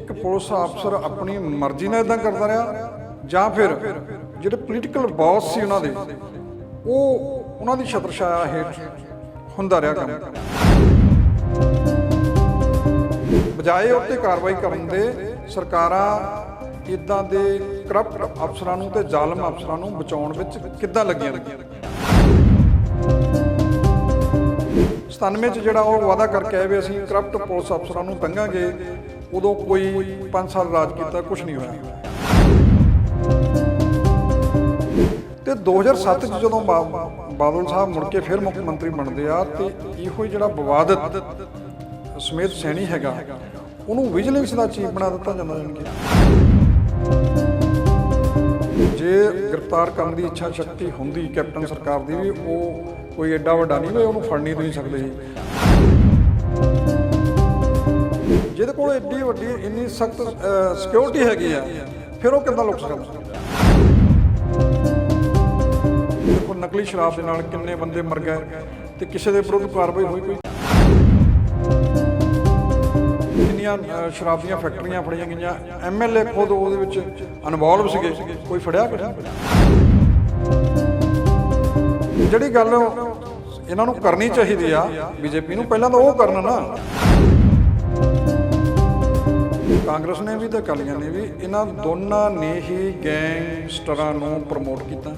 ਇੱਕ ਪੁਲਿਸ ਅਫਸਰ ਆਪਣੀ ਮਰਜ਼ੀ ਨਾਲ ਇਦਾਂ ਕਰਦਾ ਰਿਹਾ ਜਾਂ ਫਿਰ ਜਿਹੜੇ ਪੋਲੀਟੀਕਲ ਬੌਸ ਸੀ ਉਹਨਾਂ ਦੇ ਉਹ ਉਹਨਾਂ ਦੀ ਛਤਰਛਾਇਆ ਹੇਠ ਹੁੰਦਾ ਰਿਹਾ ਕੰਮ। ਬਜਾਏ ਉੱਤੇ ਕਾਰਵਾਈ ਕਰਨ ਦੇ ਸਰਕਾਰਾਂ ਇੱਦਾਂ ਦੇ ਕਰਪਟ ਅਫਸਰਾਂ ਨੂੰ ਤੇ ਜ਼ਾਲਮ ਅਫਸਰਾਂ ਨੂੰ ਬਚਾਉਣ ਵਿੱਚ ਕਿੱਦਾਂ ਲੱਗੀਆਂ ਨੇ। 97 ਚ ਜਿਹੜਾ ਉਹ ਵਾਅਦਾ ਕਰਕੇ ਆਏ ਵੀ ਅਸੀਂ ਕਰਪਟ ਪੁਲਿਸ ਅਫਸਰਾਂ ਨੂੰ ਟੰਗਾਂਗੇ, ਉਦੋਂ ਕੋਈ 5 ਸਾਲ ਰਾਜ ਕੀਤਾ, ਕੁਝ ਨਹੀਂ ਹੋਇਆ। ਤੇ 2007 ਚ ਜਦੋਂ ਬਾਦਲ ਸਾਹਿਬ ਮੁੜ ਕੇ ਫਿਰ ਮੁੱਖ ਮੰਤਰੀ ਬਣਦੇ ਆ ਤੇ ਇਹੋ ਜਿਹੜਾ ਵਿਵਾਦਤ ਸਮੇਤ ਸੈਣੀ ਹੈਗਾ ਉਹਨੂੰ ਵਿਜੀਲੈਂਸ ਦਾ ਚੀਫ ਬਣਾ ਦਿੱਤਾ ਜਾਂਦਾ। ਜੇ ਗ੍ਰਿਫਤਾਰ ਕਰਨ ਦੀ ਇੱਛਾ ਸ਼ਕਤੀ ਹੁੰਦੀ ਕੈਪਟਨ ਸਰਕਾਰ ਦੀ ਵੀ, ਉਹ ਕੋਈ ਐਡਾ ਵੱਡਾ ਨਹੀਂ ਵੀ ਉਹਨੂੰ ਫੜ ਨਹੀਂ ਤੁਸੀਂ ਸਕਦੇ ਜੀ। ਜਿਹਦੇ ਕੋਲ ਐਡੀ ਵੱਡੀ ਇੰਨੀ ਸਖਤ ਸਿਕਿਉਰਿਟੀ ਹੈਗੀ ਆ, ਫਿਰ ਉਹ ਕਿੱਦਾਂ ਲੁਕ ਸਕਦਾ। ਦੇਖੋ ਨਕਲੀ ਸ਼ਰਾਬ ਦੇ ਨਾਲ ਕਿੰਨੇ ਬੰਦੇ ਮਰ ਗਏ ਤੇ ਕਿਸੇ ਦੇ ਵਿਰੁੱਧ ਕਾਰਵਾਈ ਹੋਈ ਕੋਈ? ਕਿੰਨੀਆਂ ਸ਼ਰਾਬ ਦੀਆਂ ਫੈਕਟਰੀਆਂ ਫੜੀਆਂ ਗਈਆਂ, MLA ਖੁਦ ਉਹਦੇ ਵਿੱਚ ਇਨਵੋਲਵ ਸੀਗੇ, ਕੋਈ ਫੜਿਆ ਕੁਝ? ਜਿਹੜੀ ਗੱਲ ਇਹਨਾਂ ਨੂੰ ਕਰਨੀ ਚਾਹੀਦੀ ਆ ਬੀਜੇਪੀ ਨੂੰ, ਪਹਿਲਾਂ ਤਾਂ ਉਹ ਕਰਨ ਨਾ। ਕਾਂਗਰਸ ਨੇ ਵੀ ਤੇ ਅਕਾਲੀਆਂ ਨੇ ਵੀ ਇਹਨਾਂ ਦੋਨਾਂ ਨੇ ਹੀ ਗੈਂਗਸਟਰਾਂ ਨੂੰ ਪ੍ਰਮੋਟ ਕੀਤਾ।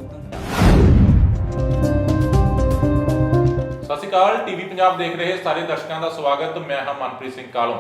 ਸਤਿ ਸ਼੍ਰੀ ਅਕਾਲ, ਟੀਵੀ ਪੰਜਾਬ ਦੇਖ ਰਹੇ ਸਾਰੇ ਦਰਸ਼ਕਾਂ ਦਾ ਸਵਾਗਤ। ਮੈਂ ਹਾਂ ਮਨਪ੍ਰੀਤ ਸਿੰਘ ਕਾਲੋਂ।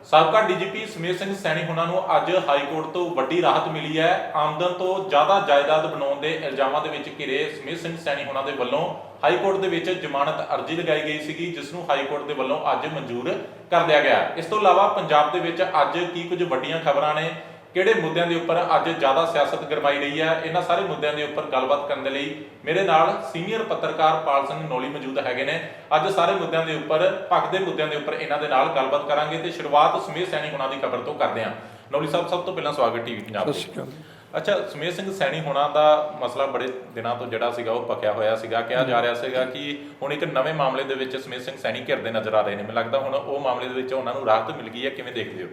ਸਾਬਕਾ ਡੀਜੀਪੀ ਸਮੀਰ ਸਿੰਘ ਸੈਣੀ ਹੁਣਾਂ ਨੂੰ ਅੱਜ ਹਾਈ ਕੋਰਟ ਤੋਂ ਵੱਡੀ ਰਾਹਤ ਮਿਲੀ ਹੈ। ਆਮਦਨ ਤੋਂ ਜ਼ਿਆਦਾ ਜਾਇਦਾਦ ਬਣਾਉਣ ਦੇ ਇਲਜ਼ਾਮਾਂ ਦੇ ਵਿੱਚ ਘਿਰੇ ਸਮੀਰ ਸਿੰਘ ਸੈਣੀ ਹੁਣਾਂ ਦੇ ਵੱਲੋਂ ਹਾਈ ਕੋਰਟ ਦੇ ਵਿੱਚ ਜ਼ਮਾਨਤ ਅਰਜ਼ੀ ਲਗਾਈ ਗਈ ਸੀਗੀ, ਜਿਸ ਨੂੰ ਹਾਈ ਕੋਰਟ ਦੇ ਵੱਲੋਂ ਅੱਜ ਮਨਜ਼ੂਰ ਕਰ ਲਿਆ ਗਿਆ। ਇਸ ਤੋਂ ਇਲਾਵਾ ਪੰਜਾਬ ਦੇ ਵਿੱਚ ਅੱਜ ਕੀ ਕੁਝ ਵੱਡੀਆਂ ਖਬਰਾਂ ਨੇ, ਕਿਹੜੇ ਮੁੱਦਿਆਂ ਦੇ ਉੱਪਰ ਅੱਜ ਜ਼ਿਆਦਾ ਸਿਆਸਤ ਗਰਮਾਈ ਰਹੀ ਹੈ, ਇਹਨਾਂ ਸਾਰੇ ਮੁੱਦਿਆਂ ਦੇ ਉੱਪਰ ਗੱਲਬਾਤ ਕਰਨ ਦੇ ਲਈ ਮੇਰੇ ਨਾਲ ਸੀਨੀਅਰ ਪੱਤਰਕਾਰ ਪਾਲ ਸਿੰਘ ਨੌਲੀ ਮੌਜੂਦ ਹੈਗੇ ਨੇ। ਅੱਜ ਸਾਰੇ ਮੁੱਦਿਆਂ ਦੇ ਉੱਪਰ, ਭਖਦੇ ਮੁੱਦਿਆਂ ਦੇ ਉੱਪਰ ਇਹਨਾਂ ਦੇ ਨਾਲ ਗੱਲਬਾਤ ਕਰਾਂਗੇ ਤੇ ਸ਼ੁਰੂਆਤ ਸਮੀਰ ਸੈਣੀ ਹੁਣਾਂ ਦੀ ਖਬਰ ਤੋਂ ਕਰਦੇ ਹਾਂ। ਨੌਲੀ ਸਾਹਿਬ, ਸਭ ਤੋਂ ਪਹਿਲਾਂ ਸਵਾਗਤ ਟੀਵੀ ਪੰਜਾਬ ਦੇ। ਅੱਛਾ, ਸਮੀਰ ਸਿੰਘ ਸੈਣੀ ਹੁਣਾਂ ਦਾ ਮਸਲਾ ਬੜੇ ਦਿਨਾਂ ਤੋਂ ਜਿਹੜਾ ਸੀਗਾ ਉਹ ਪੱਕਿਆ ਹੋਇਆ ਸੀਗਾ। ਕਿਹਾ ਜਾ ਰਿਹਾ ਸੀਗਾ ਕਿ ਹੁਣ ਇੱਕ ਨਵੇਂ ਮਾਮਲੇ ਦੇ ਵਿੱਚ ਸਮੀਰ ਸਿੰਘ ਸੈਣੀ ਘਿਰਦੇ ਨਜ਼ਰ ਆ ਰਹੇ ਨੇ। ਮੈਨੂੰ ਲੱਗਦਾ ਹੁਣ ਉਹ ਮਾਮਲੇ ਦੇ ਵਿੱਚ ਉਹਨਾਂ ਨੂੰ ਰਾਹਤ ਮਿਲ ਗਈ ਹੈ, ਕਿਵੇਂ ਦੇਖਦੇ ਹੋ?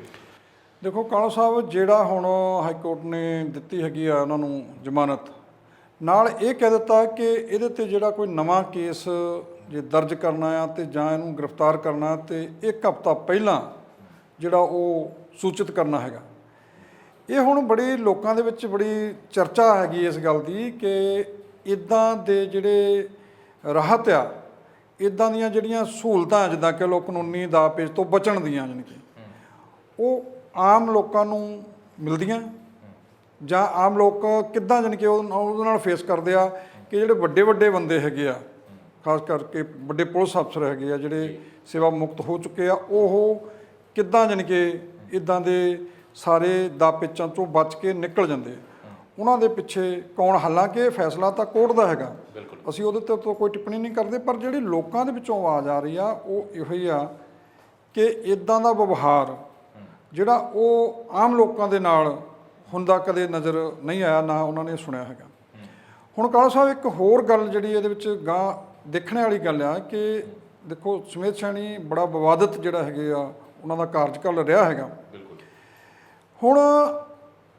ਦੇਖੋ ਕਾਲੋ ਸਾਹਿਬ, ਜਿਹੜਾ ਹੁਣ ਹਾਈ ਕੋਰਟ ਨੇ ਦਿੱਤੀ ਹੈਗੀ ਆ ਉਹਨਾਂ ਨੂੰ ਜ਼ਮਾਨਤ, ਨਾਲ ਇਹ ਕਹਿ ਦਿੱਤਾ ਕਿ ਇਹਦੇ ਤੇ ਜਿਹੜਾ ਕੋਈ ਨਵਾਂ ਕੇਸ ਜੇ ਦਰਜ ਕਰਨਾ ਆ ਤੇ ਜਾਂ ਇਹਨੂੰ ਗ੍ਰਿਫਤਾਰ ਕਰਨਾ ਤੇ 1 ਹਫ਼ਤਾ ਪਹਿਲਾਂ ਜਿਹੜਾ ਉਹ ਸੂਚਿਤ ਕਰਨਾ ਹੈਗਾ। ਇਹ ਹੁਣ ਬੜੀ ਲੋਕਾਂ ਦੇ ਵਿੱਚ ਬੜੀ ਚਰਚਾ ਹੈਗੀ ਇਸ ਗੱਲ ਦੀ ਕਿ ਇੱਦਾਂ ਦੇ ਜਿਹੜੇ ਰਾਹਤ ਆ, ਇੱਦਾਂ ਦੀਆਂ ਜਿਹੜੀਆਂ ਸਹੂਲਤਾਂ ਜਿੱਦਾਂ ਕਿ ਲੋ ਕਾਨੂੰਨੀ ਦਾਅ ਪੇਚ ਤੋਂ ਬਚਣ ਦੀਆਂ, ਜਾਣੀ ਕਿ ਉਹ ਆਮ ਲੋਕਾਂ ਨੂੰ ਮਿਲਦੀਆਂ ਜਾਂ ਆਮ ਲੋਕ ਕਿੱਦਾਂ ਜਾਣੀ ਕਿ ਉਹਦੇ ਨਾਲ ਫੇਸ ਕਰਦੇ ਆ ਕਿ ਜਿਹੜੇ ਵੱਡੇ ਵੱਡੇ ਬੰਦੇ ਹੈਗੇ ਆ, ਖਾਸ ਕਰਕੇ ਵੱਡੇ ਪੁਲਿਸ ਅਫਸਰ ਹੈਗੇ ਆ ਜਿਹੜੇ ਸੇਵਾ ਮੁਕਤ ਹੋ ਚੁੱਕੇ ਆ, ਉਹ ਕਿੱਦਾਂ ਜਾਣੀ ਕਿ ਇੱਦਾਂ ਦੇ ਸਾਰੇ ਦਾਅ ਪੇਚਾਂ ਤੋਂ ਬਚ ਕੇ ਨਿਕਲ ਜਾਂਦੇ ਆ। ਉਹਨਾਂ ਦੇ ਪਿੱਛੇ ਕੌਣ? ਹਾਲਾਂਕਿ ਫੈਸਲਾ ਤਾਂ ਕੋਰਟ ਦਾ ਹੈਗਾ, ਅਸੀਂ ਉਹਦੇ ਤੇ ਕੋਈ ਟਿੱਪਣੀ ਨਹੀਂ ਕਰਦੇ, ਪਰ ਜਿਹੜੀ ਲੋਕਾਂ ਦੇ ਵਿੱਚੋਂ ਆਵਾਜ਼ ਆ ਰਹੀ ਆ ਉਹ ਇਹੋ ਹੀ ਆ ਕਿ ਇੱਦਾਂ ਦਾ ਵਿਵਹਾਰ ਜਿਹੜਾ ਉਹ ਆਮ ਲੋਕਾਂ ਦੇ ਨਾਲ ਹੁੰਦਾ ਕਦੇ ਨਜ਼ਰ ਨਹੀਂ ਆਇਆ, ਨਾ ਉਹਨਾਂ ਨੇ ਸੁਣਿਆ ਹੈਗਾ। ਹੁਣ ਕਾਲੋ ਸਾਹਿਬ, ਇੱਕ ਹੋਰ ਗੱਲ ਜਿਹੜੀ ਇਹਦੇ ਵਿੱਚ ਗਾਂ ਦੇਖਣ ਵਾਲੀ ਗੱਲ ਆ ਕਿ ਦੇਖੋ ਸਮੀਰ ਸੈਣੀ ਬੜਾ ਵਿਵਾਦਤ ਜਿਹੜਾ ਹੈਗੇ ਆ ਉਹਨਾਂ ਦਾ ਕਾਰਜਕਾਲ ਰਿਹਾ ਹੈਗਾ। ਹੁਣ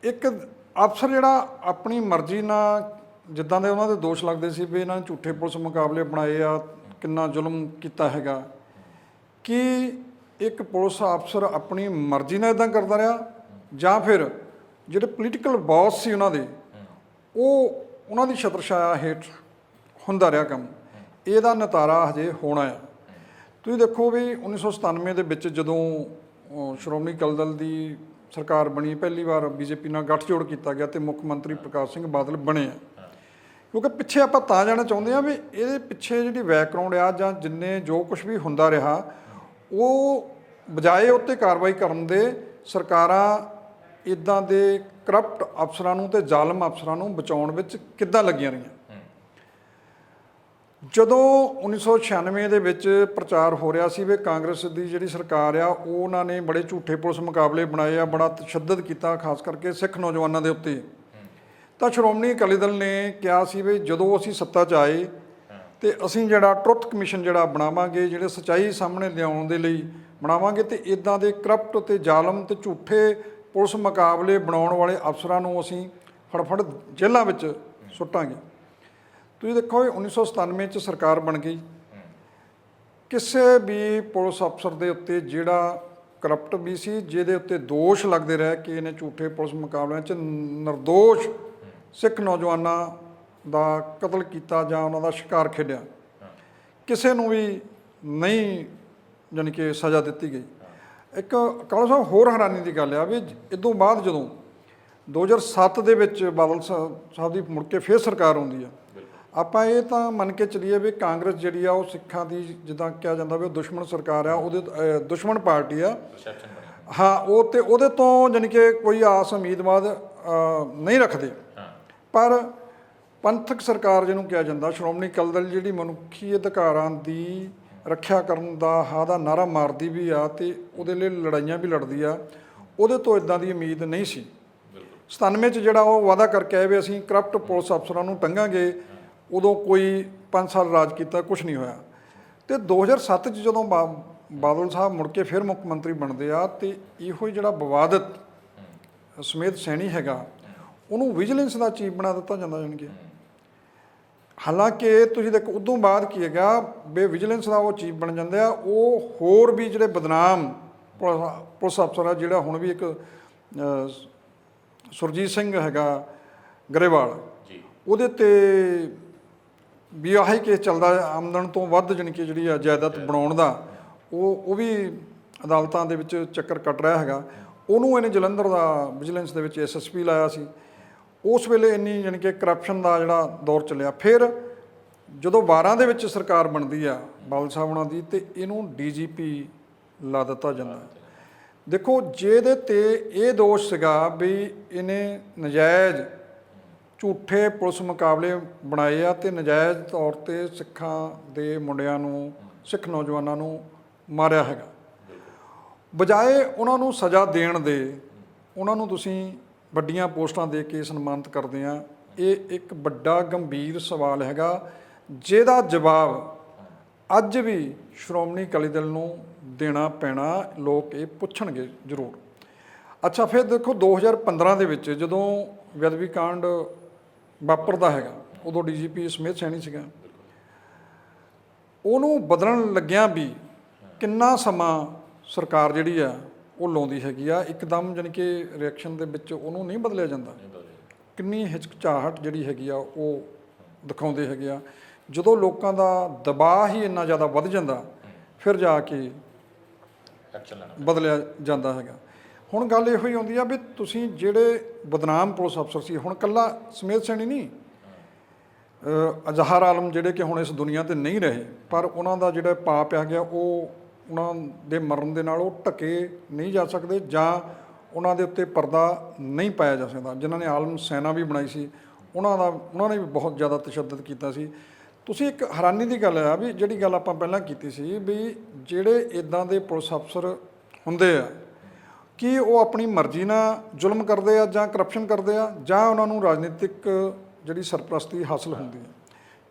ਇੱਕ ਅਫਸਰ ਜਿਹੜਾ ਆਪਣੀ ਮਰਜ਼ੀ ਨਾਲ, ਜਿੱਦਾਂ ਦੇ ਉਹਨਾਂ ਦੇ ਦੋਸ਼ ਲੱਗਦੇ ਸੀ ਵੀ ਇਹਨਾਂ ਨੇ ਝੂਠੇ ਪੁਲਿਸ ਮੁਕਾਬਲੇ ਬਣਾਏ ਆ, ਕਿੰਨਾ ਜ਼ੁਲਮ ਕੀਤਾ ਹੈਗਾ, ਕਿ ਇੱਕ ਪੁਲਿਸ ਅਫਸਰ ਆਪਣੀ ਮਰਜ਼ੀ ਨਾਲ ਇਦਾਂ ਕਰਦਾ ਰਿਹਾ ਜਾਂ ਫਿਰ ਜਿਹੜੇ ਪੋਲੀਟੀਕਲ ਬੌਸ ਸੀ ਉਹਨਾਂ ਦੇ ਉਹ ਉਹਨਾਂ ਦੀ ਛਤਰਛਾਇਆ ਹੇਠ ਹੁੰਦਾ ਰਿਹਾ ਕੰਮ। ਇਹਦਾ ਨਿਤਾਰਾ ਹਜੇ ਹੋਣਾ ਆ। ਤੁਸੀਂ ਦੇਖੋ ਵੀ 1997 ਦੇ ਵਿੱਚ ਜਦੋਂ ਸ਼੍ਰੋਮਣੀ ਅਕਾਲੀ ਦਲ ਦੀ ਸਰਕਾਰ ਬਣੀ, ਪਹਿਲੀ ਵਾਰ ਬੀਜੇਪੀ ਨਾਲ ਗੱਠਜੋੜ ਕੀਤਾ ਗਿਆ ਤੇ ਮੁੱਖ ਮੰਤਰੀ ਪ੍ਰਕਾਸ਼ ਸਿੰਘ ਬਾਦਲ ਬਣੇ ਆ। ਕਿਉਂਕਿ ਪਿੱਛੇ ਆਪਾਂ ਤਾਂ ਜਾਣਾ ਚਾਹੁੰਦੇ ਹਾਂ ਵੀ ਇਹਦੇ ਪਿੱਛੇ ਜਿਹੜੀ ਬੈਕਗਰਾਉਂਡ ਆ ਜਾਂ ਜਿੰਨੇ ਜੋ ਕੁਛ ਵੀ ਹੁੰਦਾ ਰਿਹਾ, ਉਹ ਬਜਾਏ ਉੱਤੇ ਕਾਰਵਾਈ ਕਰਨ ਦੇ ਸਰਕਾਰਾਂ ਇੱਦਾਂ ਦੇ ਕਰਪਟ ਅਫਸਰਾਂ ਨੂੰ ਤੇ ਜ਼ਾਲਮ ਅਫਸਰਾਂ ਨੂੰ ਬਚਾਉਣ ਵਿੱਚ ਕਿੱਦਾਂ ਲੱਗੀਆਂ ਰਹੀਆਂ। ਜਦੋਂ 1996 ਦੇ ਵਿੱਚ ਪ੍ਰਚਾਰ ਹੋ ਰਿਹਾ ਸੀ ਵੀ ਕਾਂਗਰਸ ਦੀ ਜਿਹੜੀ ਸਰਕਾਰ ਆ ਉਹਨਾਂ ਨੇ ਬੜੇ ਝੂਠੇ ਪੁਲਿਸ ਮੁਕਾਬਲੇ ਬਣਾਏ ਆ, ਬੜਾ ਤਸ਼ੱਦਦ ਕੀਤਾ ਖਾਸ ਕਰਕੇ ਸਿੱਖ ਨੌਜਵਾਨਾਂ ਦੇ ਉੱਤੇ, ਤਾਂ ਸ਼੍ਰੋਮਣੀ ਅਕਾਲੀ ਦਲ ਨੇ ਕਿਹਾ ਸੀ ਵੀ ਜਦੋਂ ਅਸੀਂ ਸੱਤਾ 'ਚ ਆਏ ਤੇ ਅਸੀਂ ਜਿਹੜਾ ਟਰੁੱਥ ਕਮਿਸ਼ਨ ਜਿਹੜਾ ਬਣਾਵਾਂਗੇ, ਜਿਹੜੇ ਸੱਚਾਈ ਸਾਹਮਣੇ ਲਿਆਉਣ ਦੇ ਲਈ ਬਣਾਵਾਂਗੇ, ਤੇ ਇੱਦਾਂ ਦੇ ਕਰਪਟ ਤੇ ਜ਼ਾਲਮ ਤੇ ਝੂਠੇ ਪੁਲਿਸ ਮੁਕਾਬਲੇ ਬਣਾਉਣ ਵਾਲੇ ਅਫਸਰਾਂ ਨੂੰ ਅਸੀਂ ਫਟਫਟ ਜੇਲ੍ਹਾਂ ਵਿੱਚ ਸੁੱਟਾਂਗੇ। ਤੁਸੀਂ ਦੇਖੋ 1997 'ਚ ਸਰਕਾਰ ਬਣ ਗਈ, ਕਿਸੇ ਵੀ ਪੁਲਿਸ ਅਫਸਰ ਦੇ ਉੱਤੇ ਜਿਹੜਾ ਕਰਪਟ ਵੀ ਸੀ, ਜਿਹਦੇ ਉੱਤੇ ਦੋਸ਼ ਲੱਗਦੇ ਰਹੇ ਕਿ ਇਹਨੇ ਝੂਠੇ ਪੁਲਿਸ ਮੁਕਾਬਲਿਆਂ 'ਚ ਨਿਰਦੋਸ਼ ਸਿੱਖ ਨੌਜਵਾਨਾਂ ਦਾ ਕਤਲ ਕੀਤਾ ਜਾਂ ਉਹਨਾਂ ਦਾ ਸ਼ਿਕਾਰ ਖੇਡਿਆ, ਕਿਸੇ ਨੂੰ ਵੀ ਨਹੀਂ ਜਾਣੀ ਕਿ ਸਜ਼ਾ ਦਿੱਤੀ ਗਈ। ਇੱਕ ਕਾਲੂ ਸਾਹਿਬ ਹੋਰ ਹੈਰਾਨੀ ਦੀ ਗੱਲ ਆ ਵੀ ਇਸ ਤੋਂ ਬਾਅਦ ਜਦੋਂ 2007 ਦੇ ਵਿੱਚ ਬਾਦਲ ਸਾਹਿਬ ਦੀ ਮੁੜ ਕੇ ਫੇਰ ਸਰਕਾਰ ਆਉਂਦੀ ਆ, ਆਪਾਂ ਇਹ ਤਾਂ ਮੰਨ ਕੇ ਚੱਲੀਏ ਵੀ ਕਾਂਗਰਸ ਜਿਹੜੀ ਆ ਉਹ ਸਿੱਖਾਂ ਦੀ ਜਿੱਦਾਂ ਕਿਹਾ ਜਾਂਦਾ ਵੀ ਉਹ ਦੁਸ਼ਮਣ ਸਰਕਾਰ ਆ, ਉਹਦੇ ਦੁਸ਼ਮਣ ਪਾਰਟੀ ਆ। ਹਾਂ, ਉਹ ਤੇ ਉਹਦੇ ਤੋਂ ਜਾਣੀ ਕਿ ਕੋਈ ਆਸ ਉਮੀਦਵਾਦ ਨਹੀਂ ਰੱਖਦੇ। ਪਰ ਪੰਥਕ ਸਰਕਾਰ ਜਿਹਨੂੰ ਕਿਹਾ ਜਾਂਦਾ, ਸ਼੍ਰੋਮਣੀ ਅਕਾਲੀ ਦਲ ਜਿਹੜੀ ਮਨੁੱਖੀ ਅਧਿਕਾਰਾਂ ਦੀ ਰੱਖਿਆ ਕਰਨ ਦਾ ਨਾਅਰਾ ਮਾਰਦੀ ਵੀ ਆ ਤੇ ਉਹਦੇ ਲਈ ਲੜਾਈਆਂ ਵੀ ਲੜਦੀ ਆ, ਉਹਦੇ ਤੋਂ ਇਦਾਂ ਦੀ ਉਮੀਦ ਨਹੀਂ ਸੀ। 97 'ਚ ਜਿਹੜਾ ਉਹ ਵਾਅਦਾ ਕਰਕੇ ਆਏ ਵੀ ਅਸੀਂ ਕਰਪਟ ਪੁਲਿਸ ਅਫਸਰਾਂ ਨੂੰ ਟੰਗਾਂਗੇ, ਉਦੋਂ ਕੋਈ 5 ਸਾਲ ਰਾਜ ਕੀਤਾ, ਕੁਛ ਨਹੀਂ ਹੋਇਆ। ਤੇ 2007 'ਚ ਜਦੋਂ ਬਾਦਲ ਸਾਹਿਬ ਮੁੜ ਕੇ ਫਿਰ ਮੁੱਖ ਮੰਤਰੀ ਬਣਦੇ ਆ ਤੇ ਇਹੋ ਜਿਹੜਾ ਵਿਵਾਦਤ ਸਮੇਤ ਸੈਣੀ ਹੈਗਾ ਉਹਨੂੰ ਵਿਜੀਲੈਂਸ ਦਾ ਚੀਫ ਬਣਾ ਦਿੱਤਾ ਜਾਂਦਾ। ਜਾਣੀ ਕਿ ਹਾਲਾਂਕਿ ਤੁਸੀਂ ਦੇਖੋ ਉਦੋਂ ਬਾਅਦ ਕੀ ਹੈਗਾ ਵੀ ਵਿਜੀਲੈਂਸ ਦਾ ਉਹ ਚੀਫ ਬਣ ਜਾਂਦੇ ਆ, ਉਹ ਹੋਰ ਵੀ ਜਿਹੜੇ ਬਦਨਾਮ ਪੁਲਿਸ ਅਫਸਰ ਆ, ਜਿਹੜਾ ਹੁਣ ਵੀ ਇੱਕ ਸੁਰਜੀਤ ਸਿੰਘ ਹੈਗਾ ਗਰੇਵਾਲ, ਉਹਦੇ ਤੇ ਵੀ ਆਹੀ ਕੇਸ ਚੱਲਦਾ, ਆਮਦਨ ਤੋਂ ਵੱਧ ਜਾਣੀ ਕਿ ਜਿਹੜੀ ਆ ਜਾਇਦਾਦ ਬਣਾਉਣ ਦਾ, ਉਹ ਵੀ ਅਦਾਲਤਾਂ ਦੇ ਵਿੱਚ ਚੱਕਰ ਕੱਟ ਰਿਹਾ ਹੈਗਾ। ਉਹਨੂੰ ਇਹਨੇ ਜਲੰਧਰ ਦਾ ਵਿਜੀਲੈਂਸ ਦੇ ਵਿੱਚ SSP ਲਾਇਆ ਸੀ। ਉਸ ਵੇਲੇ ਇੰਨੀ ਜਾਣੀ ਕਿ ਕਰਪਸ਼ਨ ਦਾ ਜਿਹੜਾ ਦੌਰ ਚੱਲਿਆ। ਫਿਰ ਜਦੋਂ 12 ਦੇ ਵਿੱਚ ਸਰਕਾਰ ਬਣਦੀ ਆ ਬਾਦਲ ਸਾਹਿਬ ਉਹਨਾਂ ਦੀ, ਤੇ ਇਹਨੂੰ DGP ਲਾ ਦਿੱਤਾ ਜਾਂਦਾ। ਦੇਖੋ ਜਿਹਦੇ ਤੇ ਇਹ ਦੋਸ਼ ਸੀਗਾ ਵੀ ਇਹਨੇ ਨਜਾਇਜ਼ ਝੂਠੇ ਪੁਲਿਸ ਮੁਕਾਬਲੇ ਬਣਾਏ ਆ ਤੇ ਨਜਾਇਜ਼ ਤੌਰ ਤੇ ਸਿੱਖਾਂ ਦੇ ਮੁੰਡਿਆਂ ਨੂੰ, ਸਿੱਖ ਨੌਜਵਾਨਾਂ ਨੂੰ ਮਾਰਿਆ ਹੈਗਾ, ਬਜਾਏ ਉਹਨਾਂ ਨੂੰ ਸਜ਼ਾ ਦੇਣ ਦੇ ਉਹਨਾਂ ਨੂੰ ਤੁਸੀਂ ਵੱਡੀਆਂ ਪੋਸਟਾਂ ਦੇ ਕੇ ਸਨਮਾਨਿਤ ਕਰਦੇ ਆ। ਇਹ ਇੱਕ ਵੱਡਾ ਗੰਭੀਰ ਸਵਾਲ ਹੈਗਾ, ਜਿਹਦਾ ਜਵਾਬ ਅੱਜ ਵੀ ਸ਼੍ਰੋਮਣੀ ਅਕਾਲੀ ਦਲ ਨੂੰ ਦੇਣਾ ਪੈਣਾ। ਲੋਕ ਇਹ ਪੁੱਛਣਗੇ ਜ਼ਰੂਰ। ਅੱਛਾ, ਫਿਰ ਦੇਖੋ 2015 ਦੇ ਵਿੱਚ ਜਦੋਂ ਬੇਅਦਬੀ ਕਾਂਡ ਵਾਪਰਦਾ ਹੈਗਾ, ਉਦੋਂ DGP ਸਮੇਤ ਸੈਣੀ ਸੀਗਾ। ਉਹਨੂੰ ਬਦਲਣ ਲੱਗਿਆਂ ਵੀ ਕਿੰਨਾ ਸਮਾਂ ਸਰਕਾਰ ਜਿਹੜੀ ਆ ਉਹ ਲਾਉਂਦੀ ਹੈਗੀ ਆ, ਇੱਕਦਮ ਜਾਣੀ ਕਿ ਰਿਐਕਸ਼ਨ ਦੇ ਵਿੱਚ ਉਹਨੂੰ ਨਹੀਂ ਬਦਲਿਆ ਜਾਂਦਾ। ਕਿੰਨੀ ਹਿਚਕਚਾਹਟ ਜਿਹੜੀ ਹੈਗੀ ਆ ਉਹ ਦਿਖਾਉਂਦੇ ਹੈਗੇ ਆ। ਜਦੋਂ ਲੋਕਾਂ ਦਾ ਦਬਾਅ ਹੀ ਇੰਨਾ ਜ਼ਿਆਦਾ ਵੱਧ ਜਾਂਦਾ, ਫਿਰ ਜਾ ਕੇ ਬਦਲਿਆ ਜਾਂਦਾ ਹੈਗਾ। ਹੁਣ ਗੱਲ ਇਹੋ ਹੀ ਆਉਂਦੀ ਆ ਵੀ ਤੁਸੀਂ ਜਿਹੜੇ ਬਦਨਾਮ ਪੁਲਿਸ ਅਫਸਰ ਸੀ, ਹੁਣ ਇਕੱਲਾ ਸਮੇਤ ਸੈਣੀ ਨਹੀਂ, ਅਜ਼ਹਰ ਆਲਮ ਜਿਹੜੇ ਕਿ ਹੁਣ ਇਸ ਦੁਨੀਆ ਤੇ ਨਹੀਂ ਰਹੇ, ਪਰ ਉਹਨਾਂ ਦਾ ਜਿਹੜਾ ਪਾਪ ਆ ਗਿਆ ਉਹ ਉਹਨਾਂ ਦੇ ਮਰਨ ਦੇ ਨਾਲ ਉਹ ਢਕੇ ਨਹੀਂ ਜਾ ਸਕਦੇ, ਜਾਂ ਉਹਨਾਂ ਦੇ ਉੱਤੇ ਪਰਦਾ ਨਹੀਂ ਪਾਇਆ ਜਾ ਸਕਦਾ। ਜਿਨ੍ਹਾਂ ਨੇ ਆਲਮ ਸੈਨਾ ਵੀ ਬਣਾਈ ਸੀ, ਉਹਨਾਂ ਨੇ ਵੀ ਬਹੁਤ ਜ਼ਿਆਦਾ ਤਸ਼ੱਦਦ ਕੀਤਾ ਸੀ। ਤੁਸੀਂ ਇੱਕ ਹੈਰਾਨੀ ਦੀ ਗੱਲ ਆ ਵੀ ਜਿਹੜੀ ਗੱਲ ਆਪਾਂ ਪਹਿਲਾਂ ਕੀਤੀ ਸੀ ਵੀ ਜਿਹੜੇ ਇੱਦਾਂ ਦੇ ਪੁਲਿਸ ਅਫਸਰ ਹੁੰਦੇ ਆ, ਕੀ ਉਹ ਆਪਣੀ ਮਰਜ਼ੀ ਨਾਲ ਜ਼ੁਲਮ ਕਰਦੇ ਆ ਜਾਂ ਕਰਪਸ਼ਨ ਕਰਦੇ ਆ, ਜਾਂ ਉਹਨਾਂ ਨੂੰ ਰਾਜਨੀਤਿਕ ਜਿਹੜੀ ਸਰਪ੍ਰਸਤੀ ਹਾਸਲ ਹੁੰਦੀ ਹੈ।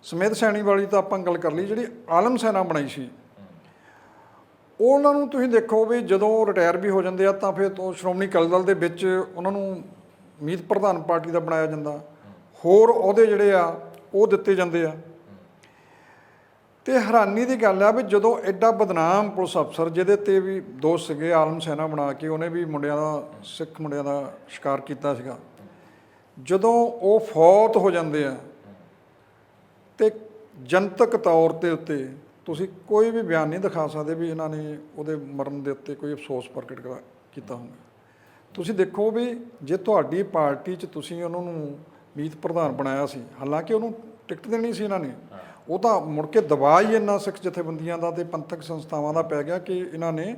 ਸਮੇਤ ਸੈਣੀ ਵਾਲੀ ਤਾਂ ਆਪਾਂ ਗੱਲ ਕਰ ਲਈ, ਜਿਹੜੀ ਆਲਮ ਸੈਨਾ ਬਣਾਈ ਸੀ, ਉਹਨਾਂ ਨੂੰ ਤੁਸੀਂ ਦੇਖੋ ਵੀ ਜਦੋਂ ਰਿਟਾਇਰ ਵੀ ਹੋ ਜਾਂਦੇ ਆ ਤਾਂ ਫਿਰ ਤੋਂ ਸ਼੍ਰੋਮਣੀ ਅਕਾਲੀ ਦਲ ਦੇ ਵਿੱਚ ਉਹਨਾਂ ਨੂੰ ਮੀਤ ਪ੍ਰਧਾਨ ਪਾਰਟੀ ਦਾ ਬਣਾਇਆ ਜਾਂਦਾ, ਹੋਰ ਅਹੁਦੇ ਜਿਹੜੇ ਆ ਉਹ ਦਿੱਤੇ ਜਾਂਦੇ ਆ। ਤੇ ਹੈਰਾਨੀ ਦੀ ਗੱਲ ਆ ਵੀ ਜਦੋਂ ਐਡਾ ਬਦਨਾਮ ਪੁਲਿਸ ਅਫਸਰ, ਜਿਹਦੇ ਤੇ ਵੀ ਦੋਸ਼ ਸੀਗੇ, ਆਲਮ ਸੈਨਾ ਬਣਾ ਕੇ ਉਹਨੇ ਵੀ ਮੁੰਡਿਆਂ ਦਾ, ਸਿੱਖ ਮੁੰਡਿਆਂ ਦਾ ਸ਼ਿਕਾਰ ਕੀਤਾ ਸੀਗਾ, ਜਦੋਂ ਉਹ ਫੌਤ ਹੋ ਜਾਂਦੇ ਆ ਤੇ ਜਨਤਕ ਤੌਰ ਤੇ ਉੱਤੇ ਤੁਸੀਂ ਕੋਈ ਵੀ ਬਿਆਨ ਨਹੀਂ ਦਿਖਾ ਸਕਦੇ ਵੀ ਇਹਨਾਂ ਨੇ ਉਹਦੇ ਮਰਨ ਦੇ ਉੱਤੇ ਕੋਈ ਅਫਸੋਸ ਪ੍ਰਗਟ ਕੀਤਾ ਹੋਊਗਾ। ਤੁਸੀਂ ਦੇਖੋ ਵੀ ਜੇ ਤੁਹਾਡੀ ਪਾਰਟੀ 'ਚ ਤੁਸੀਂ ਉਹਨਾਂ ਨੂੰ ਮੀਤ ਪ੍ਰਧਾਨ ਬਣਾਇਆ ਸੀ, ਹਾਲਾਂਕਿ ਉਹਨੂੰ ਟਿਕਟ ਦੇਣੀ ਸੀ ਇਹਨਾਂ ਨੇ, ਉਹ ਤਾਂ ਮੁੜ ਕੇ ਦਬਾਅ ਹੀ ਇੰਨਾ ਸਿੱਖ ਜਥੇਬੰਦੀਆਂ ਦਾ ਤੇ ਪੰਥਕ ਸੰਸਥਾਵਾਂ ਦਾ ਪੈ ਗਿਆ ਕਿ ਇਹਨਾਂ ਨੇ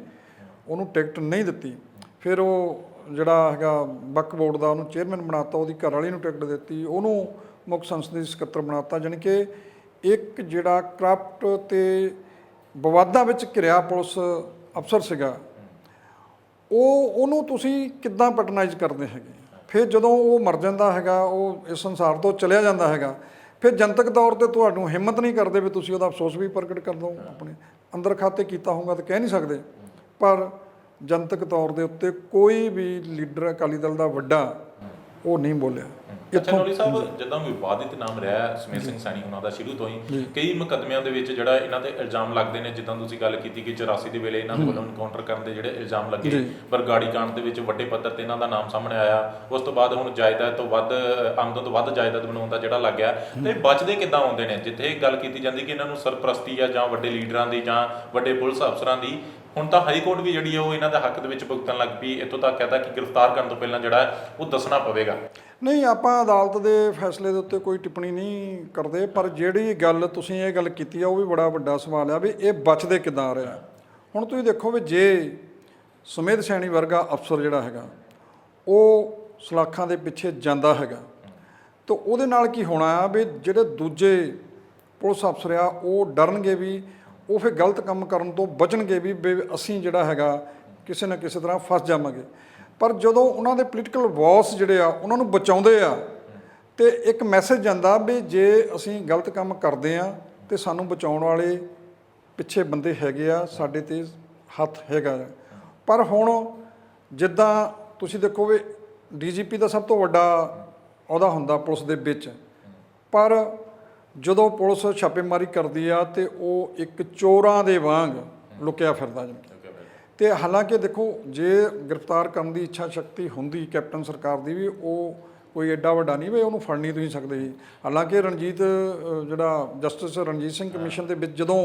ਉਹਨੂੰ ਟਿਕਟ ਨਹੀਂ ਦਿੱਤੀ। ਫਿਰ ਉਹ ਜਿਹੜਾ ਹੈਗਾ ਵਕਫ ਬੋਰਡ ਦਾ ਉਹਨੂੰ ਚੇਅਰਮੈਨ ਬਣਾਤਾ, ਉਹਦੀ ਘਰ ਵਾਲੀ ਨੂੰ ਟਿਕਟ ਦਿੱਤੀ, ਉਹਨੂੰ ਮੁੱਖ ਸੰਸਦੀ ਸਕੱਤਰ ਬਣਾਤਾ। ਜਾਣੀ ਕਿ ਇੱਕ ਜਿਹੜਾ ਕਰਪਟ ਤੇ ਵਿਵਾਦਾਂ ਵਿੱਚ ਘਿਰਿਆ ਪੁਲਿਸ ਅਫਸਰ ਸੀਗਾ, ਉਹਨੂੰ ਤੁਸੀਂ ਕਿੱਦਾਂ ਪੈਟਰਨਾਈਜ਼ ਕਰਦੇ ਹੈਗੇ। ਫਿਰ ਜਦੋਂ ਉਹ ਮਰ ਜਾਂਦਾ ਹੈਗਾ, ਉਹ ਇਸ ਸੰਸਾਰ ਤੋਂ ਚਲਿਆ ਜਾਂਦਾ ਹੈਗਾ, ਫਿਰ ਜਨਤਕ ਤੌਰ ਤੇ ਤੁਹਾਨੂੰ ਹਿੰਮਤ ਨਹੀਂ ਕਰਦੇ ਵੀ ਤੁਸੀਂ ਉਹਦਾ ਅਫਸੋਸ ਵੀ ਪ੍ਰਗਟ ਕਰ ਦਿਓ। ਆਪਣੇ ਅੰਦਰ ਖਾਤੇ ਕੀਤਾ ਹੋਊਗਾ ਤਾਂ ਕਹਿ ਨਹੀਂ ਸਕਦੇ, ਪਰ ਜਨਤਕ ਤੌਰ ਦੇ ਉੱਤੇ ਕੋਈ ਵੀ ਲੀਡਰ ਅਕਾਲੀ ਦਲ ਦਾ ਵੱਡਾ ਉਹ ਨਹੀਂ ਬੋਲਿਆ। ਅੱਛਾ ਨੌਲੀ ਸਾਹਿਬ, ਜਦੋਂ ਵਿਵਾਦਿਤ ਨਾਮ ਰਿਹਾ ਸਮੇਤ ਸਿੰਘ ਸੈਣੀ ਉਹਨਾਂ ਦਾ ਸ਼ੁਰੂ ਤੋਂ ਹੀ ਕਈ ਮੁਕੱਦਮਿਆਂ ਦੇ ਵਿੱਚ ਜਿਹੜਾ ਇਹਨਾਂ ਤੇ ਇਲਜ਼ਾਮ ਲੱਗਦੇ ਨੇ, ਜਿੱਦਾਂ ਤੁਸੀਂ ਗੱਲ ਕੀਤੀ ਕਿ 84 ਦੇ ਵੇਲੇ ਇਹਨਾਂ ਵੱਲੋਂ ਐਨਕਾਊਂਟਰ ਕਰਨ ਦੇ ਜਿਹੜੇ ਇਲਜ਼ਾਮ ਲੱਗੇ, ਬਰਗਾੜੀ ਕਾਂਡ ਦੇ ਵਿੱਚ ਵੱਡੇ ਪੱਧਰ ਤੇ ਇਹਨਾਂ ਦਾ ਨਾਮ ਸਾਹਮਣੇ ਆਇਆ। ਉਸ ਤੋਂ ਬਾਅਦ ਹੁਣ ਜਾਇਦਾਦ ਤੋਂ ਵੱਧ, ਆਮਦਨ ਤੋਂ ਵੱਧ ਜਾਇਦਾਦ ਬਣਾਉਣ ਦਾ ਜਿਹੜਾ ਲੱਗ ਗਿਆ, ਤੇ ਬਚਦੇ ਕਿੱਦਾਂ ਆਉਂਦੇ ਨੇ? ਜਿੱਥੇ ਗੱਲ ਕੀਤੀ ਜਾਂਦੀ ਕਿ ਇਹਨਾਂ ਨੂੰ ਸਰਪ੍ਰਸਤੀ ਆ ਜਾਂ ਵੱਡੇ ਲੀਡਰਾਂ ਦੀ ਜਾਂ ਵੱਡੇ ਪੁਲਿਸ ਅਫਸਰਾਂ ਦੀ, ਹੁਣ ਤਾਂ ਹਾਈ ਕੋਰਟ ਵੀ ਜਿਹੜੀ ਹੈ ਉਹ ਇਹਨਾਂ ਦੇ ਹੱਕ ਦੇ ਵਿੱਚ ਭੁਗਤਣ ਲੱਗ ਪਈ। ਇੱਥੋਂ ਤੱਕ ਕਹਿੰਦਾ ਕਿ ਗ੍ਰਿਫਤਾਰ ਕਰਨ ਤੋਂ ਪਹਿਲਾਂ ਜਿਹੜਾ ਉਹ ਦੱਸਣਾ ਪਵੇਗਾ। ਨਹੀਂ, ਆਪਾਂ ਅਦਾਲਤ ਦੇ ਫੈਸਲੇ ਦੇ ਉੱਤੇ ਕੋਈ ਟਿੱਪਣੀ ਨਹੀਂ ਕਰਦੇ, ਪਰ ਜਿਹੜੀ ਗੱਲ ਤੁਸੀਂ ਇਹ ਗੱਲ ਕੀਤੀ ਆ ਉਹ ਵੀ ਬੜਾ ਵੱਡਾ ਸਵਾਲ ਆ ਵੀ ਇਹ ਬਚਦੇ ਕਿੱਦਾਂ ਆ ਰਿਹਾ। ਹੁਣ ਤੁਸੀਂ ਦੇਖੋ ਵੀ ਜੇ ਸੁਮੇਧ ਸੈਣੀ ਵਰਗਾ ਅਫਸਰ ਜਿਹੜਾ ਹੈਗਾ ਉਹ ਸਲਾਖਾਂ ਦੇ ਪਿੱਛੇ ਜਾਂਦਾ ਹੈਗਾ ਤਾਂ ਉਹਦੇ ਨਾਲ ਕੀ ਹੋਣਾ ਆ ਵੀ ਜਿਹੜੇ ਦੂਜੇ ਪੁਲਿਸ ਅਫਸਰ ਆ ਉਹ ਡਰਨਗੇ ਵੀ, ਉਹ ਫਿਰ ਗਲਤ ਕੰਮ ਕਰਨ ਤੋਂ ਬਚਣਗੇ ਵੀ ਅਸੀਂ ਜਿਹੜਾ ਹੈਗਾ ਕਿਸੇ ਨਾ ਕਿਸੇ ਤਰ੍ਹਾਂ ਫਸ ਜਾਵਾਂਗੇ। ਪਰ ਜਦੋਂ ਉਹਨਾਂ ਦੇ ਪੋਲੀਟੀਕਲ ਬੌਸ ਜਿਹੜੇ ਆ ਉਹਨਾਂ ਨੂੰ ਬਚਾਉਂਦੇ ਆ ਤੇ ਇੱਕ ਮੈਸੇਜ ਜਾਂਦਾ ਵੀ ਜੇ ਅਸੀਂ ਗਲਤ ਕੰਮ ਕਰਦੇ ਆ ਤੇ ਸਾਨੂੰ ਬਚਾਉਣ ਵਾਲੇ ਪਿੱਛੇ ਬੰਦੇ ਹੈਗੇ ਆ, ਸਾਡੇ ਤੇ ਹੱਥ ਹੈਗਾ। ਪਰ ਹੁਣ ਜਿੱਦਾਂ ਤੁਸੀਂ ਦੇਖੋ ਵੀ ਡੀਜੀਪੀ ਦਾ ਸਭ ਤੋਂ ਵੱਡਾ ਅਹੁਦਾ ਹੁੰਦਾ ਪੁਲਿਸ ਦੇ ਵਿੱਚ, ਪਰ ਜਦੋਂ ਪੁਲਿਸ ਛਾਪੇਮਾਰੀ ਕਰਦੀ ਆ ਤੇ ਉਹ ਇੱਕ ਚੋਰਾਂ ਦੇ ਵਾਂਗ ਲੁਕਿਆ ਫਿਰਦਾ। ਤੇ ਹਾਲਾਂਕਿ ਦੇਖੋ ਜੇ ਗ੍ਰਿਫਤਾਰ ਕਰਨ ਦੀ ਇੱਛਾ ਸ਼ਕਤੀ ਹੁੰਦੀ ਕੈਪਟਨ ਸਰਕਾਰ ਦੀ ਵੀ, ਉਹ ਕੋਈ ਐਡਾ ਵੱਡਾ ਨਹੀਂ ਵੀ ਉਹਨੂੰ ਫੜ ਨਹੀਂ ਤੁਸੀਂ ਸਕਦੇ ਸੀ। ਹਾਲਾਂਕਿ ਜਿਹੜਾ ਜਸਟਿਸ ਰਣਜੀਤ ਸਿੰਘ ਕਮਿਸ਼ਨ ਦੇ ਵਿੱਚ ਜਦੋਂ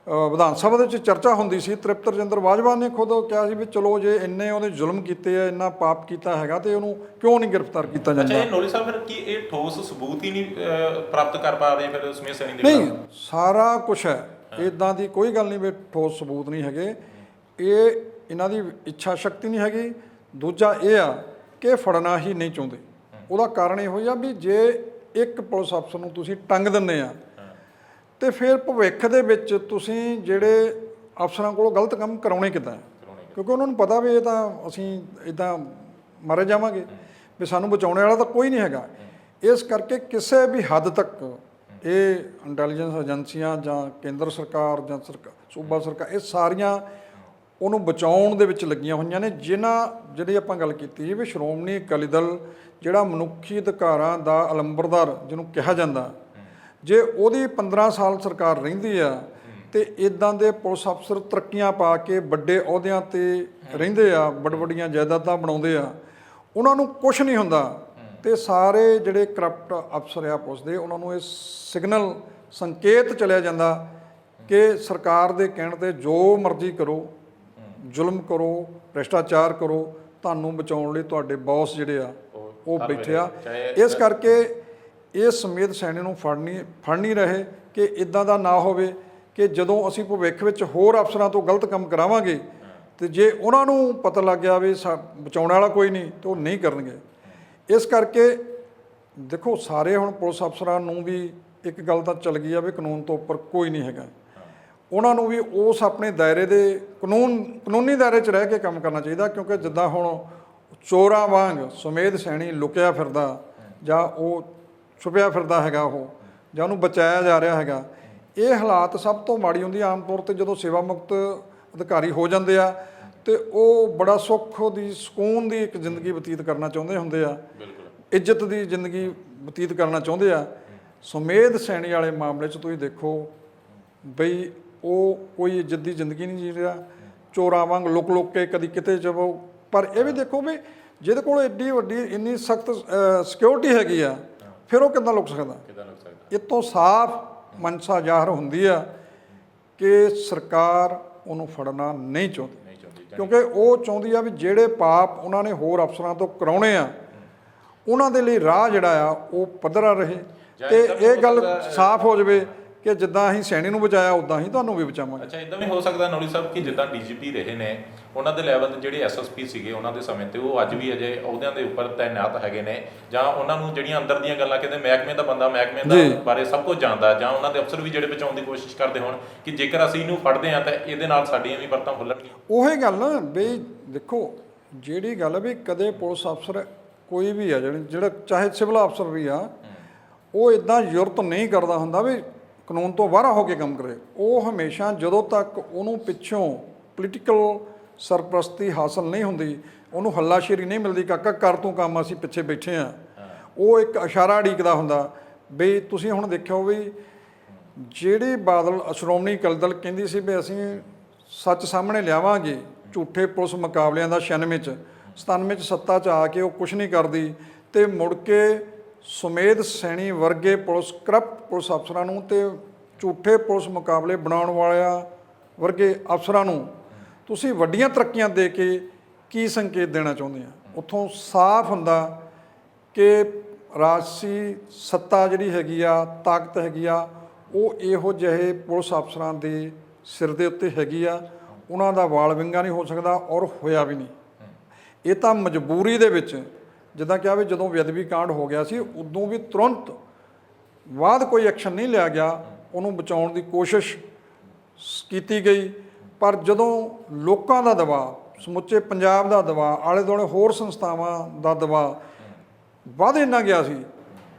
ਵਿਧਾਨ ਸਭਾ ਦੇ ਵਿੱਚ ਚਰਚਾ ਹੁੰਦੀ ਸੀ, ਤ੍ਰਿਪਤ ਰਜਿੰਦਰ ਬਾਜਵਾ ਨੇ ਖੁਦ ਕਿਹਾ ਸੀ ਵੀ ਚਲੋ ਜੇ ਇੰਨੇ ਉਹਨੇ ਜ਼ੁਲਮ ਕੀਤੇ ਆ, ਇੰਨਾ ਪਾਪ ਕੀਤਾ ਹੈਗਾ ਤੇ ਉਹਨੂੰ ਕਿਉਂ ਨਹੀਂ ਗ੍ਰਿਫਤਾਰ ਕੀਤਾ ਜਾਂਦਾ। ਅੱਛਾ, ਇਹ ਨੌਲੀ ਸਾਹਿਬ ਫਿਰ ਕੀ ਇਹ ਠੋਸ ਸਬੂਤ ਹੀ ਨਹੀਂ ਪ੍ਰਾਪਤ ਕਰ ਪਾ ਰਹੇ ਫਿਰ ਸਮੇਤ ਸੈਣੀ ਦੇ? ਨਹੀਂ, ਸਾਰਾ ਕੁਝ ਹੈ, ਇੱਦਾਂ ਦੀ ਕੋਈ ਗੱਲ ਨਹੀਂ ਵੀ ਠੋਸ ਸਬੂਤ ਨਹੀਂ ਹੈਗੇ। ਇਹ ਇਹਨਾਂ ਦੀ ਇੱਛਾ ਸ਼ਕਤੀ ਨਹੀਂ ਹੈਗੀ। ਦੂਜਾ ਇਹ ਆ ਕਿ ਫੜਨਾ ਹੀ ਨਹੀਂ ਚਾਹੁੰਦੇ। ਉਹਦਾ ਕਾਰਨ ਇਹੋ ਹੀ ਆ ਵੀ ਜੇ ਇੱਕ ਪੁਲਿਸ ਅਫਸਰ ਨੂੰ ਤੁਸੀਂ ਟੰਗ ਦਿੰਦੇ ਆ ਤੇ ਫਿਰ ਭਵਿੱਖ ਦੇ ਵਿੱਚ ਤੁਸੀਂ ਜਿਹੜੇ ਅਫਸਰਾਂ ਕੋਲੋਂ ਗਲਤ ਕੰਮ ਕਰਾਉਣੇ ਕਿੱਦਾਂ, ਕਿਉਂਕਿ ਉਹਨਾਂ ਨੂੰ ਪਤਾ ਵੀ ਇਹ ਤਾਂ ਅਸੀਂ ਇੱਦਾਂ ਮਾਰੇ ਜਾਵਾਂਗੇ ਵੀ ਸਾਨੂੰ ਬਚਾਉਣ ਵਾਲਾ ਤਾਂ ਕੋਈ ਨਹੀਂ ਹੈਗਾ। ਇਸ ਕਰਕੇ ਕਿਸੇ ਵੀ ਹੱਦ ਤੱਕ ਇਹ ਇੰਟੈਲੀਜੈਂਸ ਏਜੰਸੀਆਂ ਜਾਂ ਕੇਂਦਰ ਸਰਕਾਰ ਜਾਂ ਸੂਬਾ ਸਰਕਾਰ ਇਹ ਸਾਰੀਆਂ ਉਹਨੂੰ ਬਚਾਉਣ ਦੇ ਵਿੱਚ ਲੱਗੀਆਂ ਹੋਈਆਂ ਨੇ। ਜਿਹੜੀ ਆਪਾਂ ਗੱਲ ਕੀਤੀ ਵੀ ਸ਼੍ਰੋਮਣੀ ਅਕਾਲੀ ਦਲ ਜਿਹੜਾ ਮਨੁੱਖੀ ਅਧਿਕਾਰਾਂ ਦਾ ਅਲੰਬਰਦਾਰ ਜਿਹਨੂੰ ਕਿਹਾ ਜਾਂਦਾ, ਜੇ ਉਹਦੀ 15 ਸਾਲ ਸਰਕਾਰ ਰਹਿੰਦੀ ਆ ਤੇ ਇਦਾਂ ਦੇ ਪੁਲਿਸ ਅਫਸਰ ਤਰੱਕੀਆਂ ਪਾ ਕੇ ਵੱਡੇ ਅਹੁਦਿਆਂ ਤੇ ਰਹਿੰਦੇ ਆ, ਵੱਡੀਆਂ ਜਾਇਦਾਦਾਂ ਬਣਾਉਂਦੇ ਆ, ਉਹਨਾਂ ਨੂੰ ਕੁਝ ਨਹੀਂ ਹੁੰਦਾ ਤੇ ਸਾਰੇ ਜਿਹੜੇ ਕਰਪਟ ਅਫਸਰ ਆ ਪੁਲਿਸ ਦੇ, ਉਹਨਾਂ ਨੂੰ ਇਹ ਸਿਗਨਲ ਸੰਕੇਤ ਚਲਿਆ ਜਾਂਦਾ ਕਿ ਸਰਕਾਰ ਦੇ ਕਹਿਣ ਤੇ ਜੋ ਮਰਜ਼ੀ ਕਰੋ, ਜ਼ੁਲਮ ਕਰੋ, ਭ੍ਰਿਸ਼ਟਾਚਾਰ ਕਰੋ, ਤੁਹਾਨੂੰ ਬਚਾਉਣ ਲਈ ਤੁਹਾਡੇ ਬੌਸ ਜਿਹੜੇ ਆ ਉਹ ਬੈਠੇ ਆ। ਇਸ ਕਰਕੇ ਇਹ ਸਮੇਤ ਸੈਣੀ ਨੂੰ ਫੜ ਨਹੀਂ ਰਹੇ ਕਿ ਇਦਾਂ ਦਾ ਨਾ ਹੋਵੇ ਕਿ ਜਦੋਂ ਅਸੀਂ ਭਵਿੱਖ ਵਿੱਚ ਹੋਰ ਅਫਸਰਾਂ ਤੋਂ ਗਲਤ ਕੰਮ ਕਰਾਵਾਂਗੇ ਤੇ ਜੇ ਉਹਨਾਂ ਨੂੰ ਪਤਾ ਲੱਗ ਗਿਆ ਵੀ ਬਚਾਉਣ ਵਾਲਾ ਕੋਈ ਨਹੀਂ ਤਾਂ ਉਹ ਨਹੀਂ ਕਰਨਗੇ। ਇਸ ਕਰਕੇ ਦੇਖੋ ਸਾਰੇ ਹੁਣ ਪੁਲਿਸ ਅਫਸਰਾਂ ਨੂੰ ਵੀ ਇੱਕ ਗੱਲ ਤਾਂ ਚੱਲ ਗਈ ਆ ਵੀ ਕਾਨੂੰਨ ਤੋਂ ਉੱਪਰ ਕੋਈ ਨਹੀਂ ਹੈਗਾ। ਉਹਨਾਂ ਨੂੰ ਵੀ ਉਸ ਆਪਣੇ ਦਾਇਰੇ ਦੇ ਕਾਨੂੰਨੀ ਦਾਇਰੇ 'ਚ ਰਹਿ ਕੇ ਕੰਮ ਕਰਨਾ ਚਾਹੀਦਾ, ਕਿਉਂਕਿ ਜਿੱਦਾਂ ਹੁਣ ਚੋਰਾਂ ਵਾਂਗ ਸੁਮੇਧ ਸੈਣੀ ਲੁਕਿਆ ਫਿਰਦਾ ਜਾਂ ਉਹ ਛੁਪਿਆ ਫਿਰਦਾ ਹੈਗਾ ਉਹ, ਜਾਂ ਉਹਨੂੰ ਬਚਾਇਆ ਜਾ ਰਿਹਾ ਹੈਗਾ, ਇਹ ਹਾਲਾਤ ਸਭ ਤੋਂ ਮਾੜੀ ਹੁੰਦੀ। ਆਮ ਤੌਰ 'ਤੇ ਜਦੋਂ ਸੇਵਾ ਮੁਕਤ ਅਧਿਕਾਰੀ ਹੋ ਜਾਂਦੇ ਆ ਤੇ ਉਹ ਬੜਾ ਸੁੱਖ ਦੀ ਸਕੂਨ ਦੀ ਇੱਕ ਜ਼ਿੰਦਗੀ ਬਤੀਤ ਕਰਨਾ ਚਾਹੁੰਦੇ ਹੁੰਦੇ ਆ, ਇੱਜ਼ਤ ਦੀ ਜ਼ਿੰਦਗੀ ਬਤੀਤ ਕਰਨਾ ਚਾਹੁੰਦੇ ਆ। ਸੁਮੇਧ ਸੈਣੀ ਵਾਲੇ ਮਾਮਲੇ 'ਚ ਤੁਸੀਂ ਦੇਖੋ ਬਈ ਉਹ ਕੋਈ ਇੱਜ਼ਤ ਦੀ ਜ਼ਿੰਦਗੀ ਨਹੀਂ ਜੀ ਰਿਹਾ, ਚੋਰਾਂ ਵਾਂਗ ਲੁਕ ਕੇ ਕਦੀ ਕਿਤੇ ਜਾਵੋ। ਪਰ ਇਹ ਵੀ ਦੇਖੋ ਵੀ ਜਿਹਦੇ ਕੋਲ ਐਡੀ ਵੱਡੀ ਇੰਨੀ ਸਖਤ ਸਿਕਿਉਰਿਟੀ ਹੈਗੀ ਆ, ਫਿਰ ਉਹ ਕਿੱਦਾਂ ਲੁਕ ਸਕਦਾ? ਇਹ ਤੋਂ ਸਾਫ਼ ਮਨਸਾ ਜ਼ਾਹਰ ਹੁੰਦੀ ਆ ਕਿ ਸਰਕਾਰ ਉਹਨੂੰ ਫੜਨਾ ਨਹੀਂ ਚਾਹੁੰਦੀ, ਕਿਉਂਕਿ ਉਹ ਚਾਹੁੰਦੀ ਆ ਵੀ ਜਿਹੜੇ ਪਾਪ ਉਹਨਾਂ ਨੇ ਹੋਰ ਅਫਸਰਾਂ ਤੋਂ ਕਰਾਉਣੇ ਆ ਉਹਨਾਂ ਦੇ ਲਈ ਰਾਹ ਜਿਹੜਾ ਆ ਉਹ ਪੱਧਰਾ ਰਹੇ ਤੇ ਇਹ ਗੱਲ ਸਾਫ਼ ਹੋ ਜਾਵੇ ਕਿ ਜਿੱਦਾਂ ਅਸੀਂ ਸੈਣੀ ਨੂੰ ਬਚਾਇਆ ਉਦਾਂ ਹੀ ਤੁਹਾਨੂੰ ਵੀ ਬਚਾਵਾਂਗੇ। ਅੱਛਾ, ਇਦਾਂ ਵੀ ਹੋ ਸਕਦਾ ਨੌਲੀ ਸਾਹਿਬ ਕਿ ਜਿੱਦਾਂ ਡੀਜੀਪੀ ਰਹੇ ਨੇ ਉਹਨਾਂ ਦੇ ਲੈਵਲ ਤੇ ਜਿਹੜੇ ਐਸਐਸਪੀ ਸੀਗੇ ਉਹਨਾਂ ਦੇ ਸਮੇਂ ਤੇ ਉਹ ਅੱਜ ਵੀ ਅਜੇ ਅਹੁਦਿਆਂ ਦੇ ਉੱਪਰ ਤਾਇਨਾਤ ਹੈਗੇ ਨੇ, ਜਾਂ ਉਹਨਾਂ ਨੂੰ ਜਿਹੜੀਆਂ ਅੰਦਰ ਦੀਆਂ ਗੱਲਾਂ ਕਹਿੰਦੇ ਮਹਿਕਮੇ ਦਾ ਬੰਦਾ ਮਹਿਕਮੇ ਦਾ ਬਾਰੇ ਸਭ ਕੁਝ ਜਾਣਦਾ, ਜਾਂ ਉਹਨਾਂ ਦੇ ਅਫਸਰ ਵੀ ਜਿਹੜੇ ਬਚਾਉਣ ਦੀ ਕੋਸ਼ਿਸ਼ ਕਰਦੇ ਹੋਣ ਕਿ ਜੇਕਰ ਅਸੀਂ ਇਹਨੂੰ ਫੜਦੇ ਹਾਂ ਤਾਂ ਇਹਦੇ ਨਾਲ ਸਾਡੀਆਂ ਵੀ ਪਰਤਾਂ ਖੁੱਲਣਗੀਆਂ। ਉਹੀ ਗੱਲ ਬਈ ਦੇਖੋ ਜਿਹੜੀ ਗੱਲ ਵੀ ਕਦੇ ਪੁਲਿਸ ਅਫਸਰ ਕੋਈ ਵੀ ਆ ਜਿਹੜਾ ਚਾਹੇ ਸਿਵਲ ਅਫਸਰ ਵੀ ਆ, ਉਹ ਇਦਾਂ ਜ਼ਰੂਰਤ ਨਹੀਂ ਕਰਦਾ ਹੁੰਦਾ ਵੀ ਕਾਨੂੰਨ ਤੋਂ ਬਾਹਰ ਹੋ ਕੇ ਕੰਮ ਕਰੇ। ਉਹ ਹਮੇਸ਼ਾ ਜਦੋਂ ਤੱਕ ਉਹਨੂੰ ਪਿੱਛੋਂ ਪੋਲੀਟੀਕਲ ਸਰਪ੍ਰਸਤੀ ਹਾਸਲ ਨਹੀਂ ਹੁੰਦੀ, ਉਹਨੂੰ ਹੱਲਾਸ਼ੇਰੀ ਨਹੀਂ ਮਿਲਦੀ, ਕਾਕਾ ਕਰ ਤੂੰ ਕੰਮ, ਅਸੀਂ ਪਿੱਛੇ ਬੈਠੇ ਆ, ਉਹ ਇੱਕ ਇਸ਼ਾਰਾ ਉਡੀਕਦਾ ਹੁੰਦਾ ਵੀ ਤੁਸੀਂ ਹੁਣ ਦੇਖਿਓ ਵੀ ਜਿਹੜੀ ਬਾਦਲ ਸ਼੍ਰੋਮਣੀ ਅਕਾਲੀ ਦਲ ਕਹਿੰਦੀ ਸੀ ਵੀ ਅਸੀਂ ਸੱਚ ਸਾਹਮਣੇ ਲਿਆਵਾਂਗੇ, ਝੂਠੇ ਪੁਲਿਸ ਮੁਕਾਬਲਿਆਂ ਦਾ 96 ਚ 97 ਚ ਸੱਤਾ 'ਚ ਆ ਕੇ ਉਹ ਕੁਛ ਨਹੀਂ ਕਰਦੀ, ਤੇ ਮੁੜ ਕੇ ਸੁਮੇਧ ਸੈਣੀ ਵਰਗੇ ਕਰਪਟ ਪੁਲਿਸ ਅਫਸਰਾਂ ਨੂੰ ਤੇ ਝੂਠੇ ਪੁਲਿਸ ਮੁਕਾਬਲੇ ਬਣਾਉਣ ਵਾਲਿਆਂ ਵਰਗੇ ਅਫਸਰਾਂ ਨੂੰ ਤੁਸੀਂ ਵੱਡੀਆਂ ਤਰੱਕੀਆਂ ਦੇ ਕੇ ਕੀ ਸੰਕੇਤ ਦੇਣਾ ਚਾਹੁੰਦੇ ਆ? ਉੱਥੋਂ ਸਾਫ਼ ਹੁੰਦਾ ਕਿ ਰਾਜਸੀ ਸੱਤਾ ਜਿਹੜੀ ਹੈਗੀ ਆ, ਤਾਕਤ ਹੈਗੀ ਆ, ਉਹ ਇਹੋ ਜਿਹੇ ਪੁਲਿਸ ਅਫਸਰਾਂ ਦੇ ਸਿਰ ਦੇ ਉੱਤੇ ਹੈਗੀ ਆ, ਉਹਨਾਂ ਦਾ ਵਾਲ ਵਿੰਗਾ ਨਹੀਂ ਹੋ ਸਕਦਾ ਔਰ ਹੋਇਆ ਵੀ ਨਹੀਂ। ਇਹ ਤਾਂ ਮਜਬੂਰੀ ਦੇ ਵਿੱਚ, ਜਿੱਦਾਂ ਕਿਹਾ ਵੀ ਜਦੋਂ ਬੇਅਦਬੀ ਕਾਂਡ ਹੋ ਗਿਆ ਸੀ ਉਦੋਂ ਵੀ ਤੁਰੰਤ ਬਾਅਦ ਕੋਈ ਐਕਸ਼ਨ ਨਹੀਂ ਲਿਆ ਗਿਆ, ਉਹਨੂੰ ਬਚਾਉਣ ਦੀ ਕੋਸ਼ਿਸ਼ ਕੀਤੀ ਗਈ, ਪਰ ਜਦੋਂ ਲੋਕਾਂ ਦਾ ਦਬਾਅ, ਸਮੁੱਚੇ ਪੰਜਾਬ ਦਾ ਦਬਾਅ, ਆਲੇ ਦੁਆਲੇ ਹੋਰ ਸੰਸਥਾਵਾਂ ਦਾ ਦਬਾਅ ਵੱਧ ਇੰਨਾ ਗਿਆ ਸੀ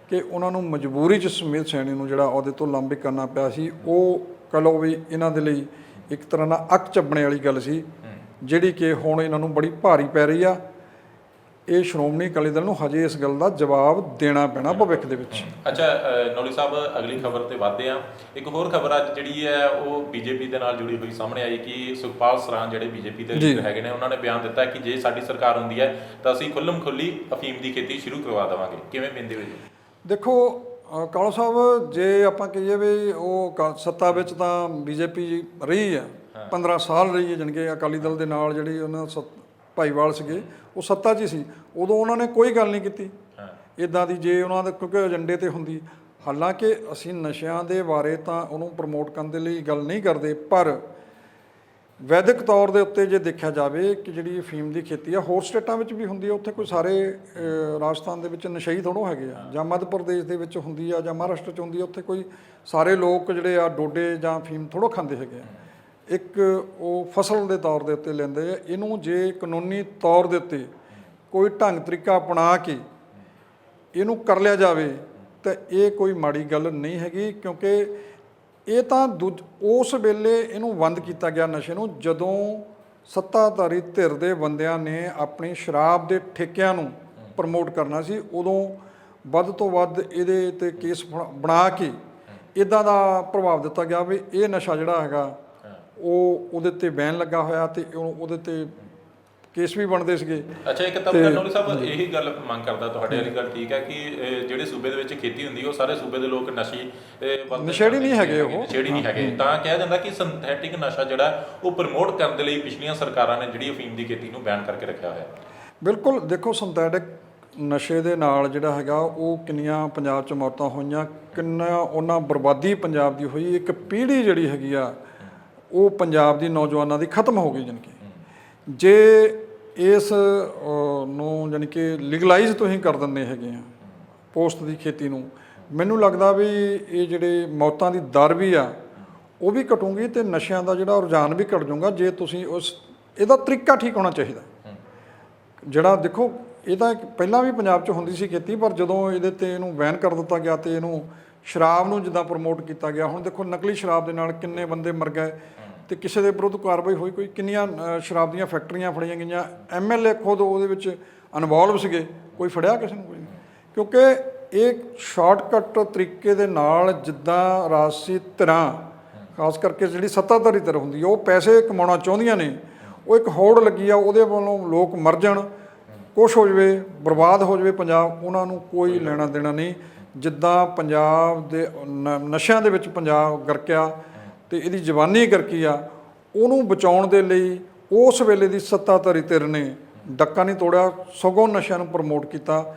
ਕਿ ਉਹਨਾਂ ਨੂੰ ਮਜਬੂਰੀ 'ਚ ਸੁਮੇਧ ਸੈਣੀ ਨੂੰ ਜਿਹੜਾ ਅਹੁਦੇ ਤੋਂ ਲਾਂਭੇ ਕਰਨਾ ਪਿਆ ਸੀ। ਉਹ ਕਹਿ ਲਓ ਵੀ ਇਹਨਾਂ ਦੇ ਲਈ ਇੱਕ ਤਰ੍ਹਾਂ ਨਾਲ ਅੱਕ ਚੱਬਣੇ ਵਾਲੀ ਗੱਲ ਸੀ, ਜਿਹੜੀ ਕਿ ਹੁਣ ਇਹਨਾਂ ਨੂੰ ਬੜੀ ਭਾਰੀ ਪੈ ਰਹੀ ਆ। ਇਹ ਸ਼੍ਰੋਮਣੀ ਅਕਾਲੀ ਦਲ ਨੂੰ ਹਜੇ ਇਸ ਗੱਲ ਦਾ ਜਵਾਬ ਦੇਣਾ ਪੈਣਾ ਭਵਿੱਖ ਦੇ ਵਿੱਚ। ਅੱਛਾ ਨੌਲੀ ਸਾਹਿਬ, ਅਗਲੀ ਖਬਰ ਤੇ ਵਧਦੇ ਆ। ਇੱਕ ਹੋਰ ਖਬਰ ਅੱਜ ਜਿਹੜੀ ਹੈ ਉਹ ਬੀਜੇਪੀ ਦੇ ਨਾਲ ਜੁੜੀ ਹੋਈ ਸਾਹਮਣੇ ਆਈ ਕਿ ਸੁਖਪਾਲ ਸਰਾਂ ਜਿਹੜੇ ਬੀਜੇਪੀ ਦੇ ਲੀਡਰ ਹੈਗੇ ਨੇ, ਉਹਨਾਂ ਨੇ ਬਿਆਨ ਦਿੱਤਾ ਕਿ ਜੇ ਸਾਡੀ ਸਰਕਾਰ ਹੁੰਦੀ ਹੈ ਤਾਂ ਅਸੀਂ ਖੁੱਲ੍ਹਮ ਖੁੱਲੀ ਅਫੀਮ ਦੀ ਖੇਤੀ ਸ਼ੁਰੂ ਕਰਵਾ ਦੇਵਾਂਗੇ। ਕਿਵੇਂ ਪੈਂਦੇ ਹੋ ਜੀ? ਦੇਖੋ ਕਾਲੋ ਸਾਹਿਬ, ਜੇ ਆਪਾਂ ਕਹੀਏ ਵੀ ਉਹ ਸੱਤਾ ਵਿੱਚ ਤਾਂ ਬੀਜੇਪੀ ਰਹੀ ਆ, 15 ਸਾਲ ਰਹੀ ਹੈ, ਜਾਣੀ ਕਿ ਅਕਾਲੀ ਦਲ ਦੇ ਨਾਲ ਜਿਹੜੀ ਉਹਨਾਂ ਭਾਈਵਾਲ ਸੀਗੇ ਉਹ ਸੱਤਾ 'ਚ ਹੀ ਸੀ, ਉਦੋਂ ਉਹਨਾਂ ਨੇ ਕੋਈ ਗੱਲ ਨਹੀਂ ਕੀਤੀ ਇੱਦਾਂ ਦੀ, ਜੇ ਉਹਨਾਂ ਦੇ ਕਿਉਂਕਿ ਏਜੰਡੇ ਤੇ ਹੁੰਦੀ। ਹਾਲਾਂਕਿ ਅਸੀਂ ਨਸ਼ਿਆਂ ਦੇ ਬਾਰੇ ਤਾਂ ਉਹਨੂੰ ਪ੍ਰਮੋਟ ਕਰਨ ਦੇ ਲਈ ਗੱਲ ਨਹੀਂ ਕਰਦੇ, ਪਰ ਵੈਦਿਕ ਤੌਰ ਦੇ ਉੱਤੇ ਜੇ ਦੇਖਿਆ ਜਾਵੇ ਕਿ ਜਿਹੜੀ ਅਫੀਮ ਦੀ ਖੇਤੀ ਆ ਹੋਰ ਸਟੇਟਾਂ ਵਿੱਚ ਵੀ ਹੁੰਦੀ ਆ, ਉੱਥੇ ਕੋਈ ਸਾਰੇ ਰਾਜਸਥਾਨ ਦੇ ਵਿੱਚ ਨਸ਼ਈ ਥੋੜ੍ਹੋ ਹੈਗੇ ਆ, ਜਾਂ ਮੱਧ ਪ੍ਰਦੇਸ਼ ਦੇ ਵਿੱਚ ਹੁੰਦੀ ਆ, ਜਾਂ ਮਹਾਰਾਸ਼ਟਰ 'ਚ ਹੁੰਦੀ ਆ, ਉੱਥੇ ਕੋਈ ਸਾਰੇ ਲੋਕ ਜਿਹੜੇ ਆ ਡੋਡੇ ਜਾਂ ਅਫੀਮ ਥੋੜ੍ਹੋ ਖਾਂਦੇ ਹੈਗੇ ਆ। ਇੱਕ ਉਹ ਫਸਲ ਦੇ ਤੌਰ ਦੇ ਉੱਤੇ ਲੈਂਦੇ ਆ ਇਹਨੂੰ। ਜੇ ਕਾਨੂੰਨੀ ਤੌਰ ਦੇ ਉੱਤੇ ਕੋਈ ਢੰਗ ਤਰੀਕਾ ਅਪਣਾ ਕੇ ਇਹਨੂੰ ਕਰ ਲਿਆ ਜਾਵੇ ਤਾਂ ਇਹ ਕੋਈ ਮਾੜੀ ਗੱਲ ਨਹੀਂ ਹੈਗੀ, ਕਿਉਂਕਿ ਇਹ ਤਾਂ ਉਸ ਵੇਲੇ ਇਹਨੂੰ ਬੰਦ ਕੀਤਾ ਗਿਆ ਨਸ਼ੇ ਨੂੰ, ਜਦੋਂ ਸੱਤਾਧਾਰੀ ਧਿਰ ਦੇ ਬੰਦਿਆਂ ਨੇ ਆਪਣੀ ਸ਼ਰਾਬ ਦੇ ਠੇਕਿਆਂ ਨੂੰ ਪ੍ਰਮੋਟ ਕਰਨਾ ਸੀ, ਉਦੋਂ ਵੱਧ ਤੋਂ ਵੱਧ ਇਹਦੇ 'ਤੇ ਕੇਸ ਬਣਾ ਕੇ ਇੱਦਾਂ ਦਾ ਪ੍ਰਭਾਵ ਦਿੱਤਾ ਗਿਆ ਵੀ ਇਹ ਨਸ਼ਾ ਜਿਹੜਾ ਹੈਗਾ ਉਹਦੇ 'ਤੇ ਬੈਨ ਲੱਗਾ ਹੋਇਆ ਤੇ ਉਹਦੇ 'ਤੇ ਕੇਸ ਵੀ ਬਣਦੇ ਸੀਗੇ। ਅੱਛਾ, ਇੱਕ ਤਬਕਾ ਨੌਲੀ ਸਾਹਿਬ ਇਹੀ ਗੱਲ ਮੰਗ ਕਰਦਾ, ਤੁਹਾਡੇ ਵਾਲੀ ਗੱਲ ਠੀਕ ਹੈ ਕਿ ਜਿਹੜੇ ਸੂਬੇ ਦੇ ਵਿੱਚ ਖੇਤੀ ਹੁੰਦੀ ਹੈ ਉਹ ਸਾਰੇ ਸੂਬੇ ਦੇ ਲੋਕ ਨਸ਼ੇੜੀ ਨਹੀਂ ਹੈਗੇ, ਉਹ ਨਸ਼ੇੜੀ ਨਹੀਂ ਹੈਗੇ, ਤਾਂ ਕਿਹਾ ਜਾਂਦਾ ਕਿ ਸਿੰਥੈਟਿਕ ਨਸ਼ਾ ਜਿਹੜਾ ਉਹ ਪ੍ਰਮੋਟ ਕਰਨ ਦੇ ਲਈ ਪਿਛਲੀਆਂ ਸਰਕਾਰਾਂ ਨੇ ਜਿਹੜੀ ਅਫੀਮ ਦੀ ਖੇਤੀ ਨੂੰ ਬੈਨ ਕਰਕੇ ਰੱਖਿਆ ਹੋਇਆ। ਬਿਲਕੁਲ, ਦੇਖੋ ਸਿੰਥੈਟਿਕ ਨਸ਼ੇ ਦੇ ਨਾਲ ਜਿਹੜਾ ਹੈਗਾ ਉਹ ਕਿੰਨੀਆਂ ਪੰਜਾਬ 'ਚ ਮੌਤਾਂ ਹੋਈਆਂ, ਕਿੰਨਾ ਉਹਨਾਂ ਬਰਬਾਦੀ ਪੰਜਾਬ ਦੀ ਹੋਈ, ਇੱਕ ਪੀੜ੍ਹੀ ਜਿਹੜੀ ਹੈਗੀ ਆ ਉਹ ਪੰਜਾਬ ਦੀ ਨੌਜਵਾਨਾਂ ਦੀ ਖਤਮ ਹੋ ਗਈ। ਜਾਣੀ ਕਿ ਜੇ ਇਸ ਨੂੰ ਜਾਣੀ ਕਿ ਲੀਗਲਾਈਜ਼ ਤੁਸੀਂ ਕਰ ਦਿੰਦੇ ਹੈਗੇ ਆ ਪੋਸਟ ਦੀ ਖੇਤੀ ਨੂੰ, ਮੈਨੂੰ ਲੱਗਦਾ ਵੀ ਇਹ ਜਿਹੜੇ ਮੌਤਾਂ ਦੀ ਦਰ ਵੀ ਆ ਉਹ ਵੀ ਘਟੂਗੀ ਤੇ ਨਸ਼ਿਆਂ ਦਾ ਜਿਹੜਾ ਰੁਝਾਨ ਵੀ ਘਟ ਜਾਊਗਾ, ਜੇ ਤੁਸੀਂ ਇਹਦਾ ਤਰੀਕਾ ਠੀਕ ਹੋਣਾ ਚਾਹੀਦਾ। ਜਿਹੜਾ ਦੇਖੋ ਇਹ ਤਾਂ ਪਹਿਲਾਂ ਵੀ ਪੰਜਾਬ 'ਚ ਹੁੰਦੀ ਸੀ ਖੇਤੀ, ਪਰ ਜਦੋਂ ਇਹਦੇ 'ਤੇ ਇਹਨੂੰ ਬੈਨ ਕਰ ਦਿੱਤਾ ਗਿਆ ਤੇ ਇਹਨੂੰ ਸ਼ਰਾਬ ਨੂੰ ਜਿੱਦਾਂ ਪ੍ਰਮੋਟ ਕੀਤਾ ਗਿਆ, ਹੁਣ ਦੇਖੋ ਨਕਲੀ ਸ਼ਰਾਬ ਦੇ ਨਾਲ ਕਿੰਨੇ ਬੰਦੇ ਮਰ ਗਏ ਤੇ ਕਿਸੇ ਦੇ ਵਿਰੁੱਧ ਕਾਰਵਾਈ ਹੋਈ, ਕੋਈ ਕਿੰਨੀਆਂ ਸ਼ਰਾਬ ਦੀਆਂ ਫੈਕਟਰੀਆਂ ਫੜੀਆਂ ਗਈਆਂ, MLA ਖੁਦ ਉਹਦੇ ਵਿੱਚ ਇਨਵੋਲਵ ਸੀਗੇ, ਕੋਈ ਫੜਿਆ ਕਿਸੇ ਨੂੰ ਕੋਈ ਨਹੀਂ, ਕਿਉਂਕਿ ਇਹ ਸ਼ਾਰਟਕਟ ਤਰੀਕੇ ਦੇ ਨਾਲ ਜਿੱਦਾਂ ਰਾਜਸੀ ਧਿਰਾਂ, ਖਾਸ ਕਰਕੇ ਜਿਹੜੀ ਸੱਤਾਧਾਰੀ ਧਿਰ ਹੁੰਦੀ ਆ, ਉਹ ਪੈਸੇ ਕਮਾਉਣਾ ਚਾਹੁੰਦੀਆਂ ਨੇ, ਉਹ ਇੱਕ ਹੋੜ ਲੱਗੀ ਆ, ਉਹਦੇ ਵੱਲੋਂ ਲੋਕ ਮਰ ਜਾਣ, ਕੁਛ ਹੋ ਜਾਵੇ, ਬਰਬਾਦ ਹੋ ਜਾਵੇ ਪੰਜਾਬ, ਉਹਨਾਂ ਨੂੰ ਕੋਈ ਲੈਣਾ ਦੇਣਾ ਨਹੀਂ। ਜਿੱਦਾਂ ਪੰਜਾਬ ਦੇ ਨਸ਼ਿਆਂ ਦੇ ਵਿੱਚ ਪੰਜਾਬ ਗਰਕਿਆ ਤੇ ਇਹਦੀ ਜਵਾਨੀ ਗਰਕੀ ਆ, ਉਹਨੂੰ ਬਚਾਉਣ ਦੇ ਲਈ ਉਸ ਵੇਲੇ ਦੀ ਸੱਤਾਧਾਰੀ ਧਿਰ ਨੇ ਡੱਕਾ ਨਹੀਂ ਤੋੜਿਆ, ਸਗੋਂ ਨਸ਼ਿਆਂ ਨੂੰ ਪ੍ਰਮੋਟ ਕੀਤਾ।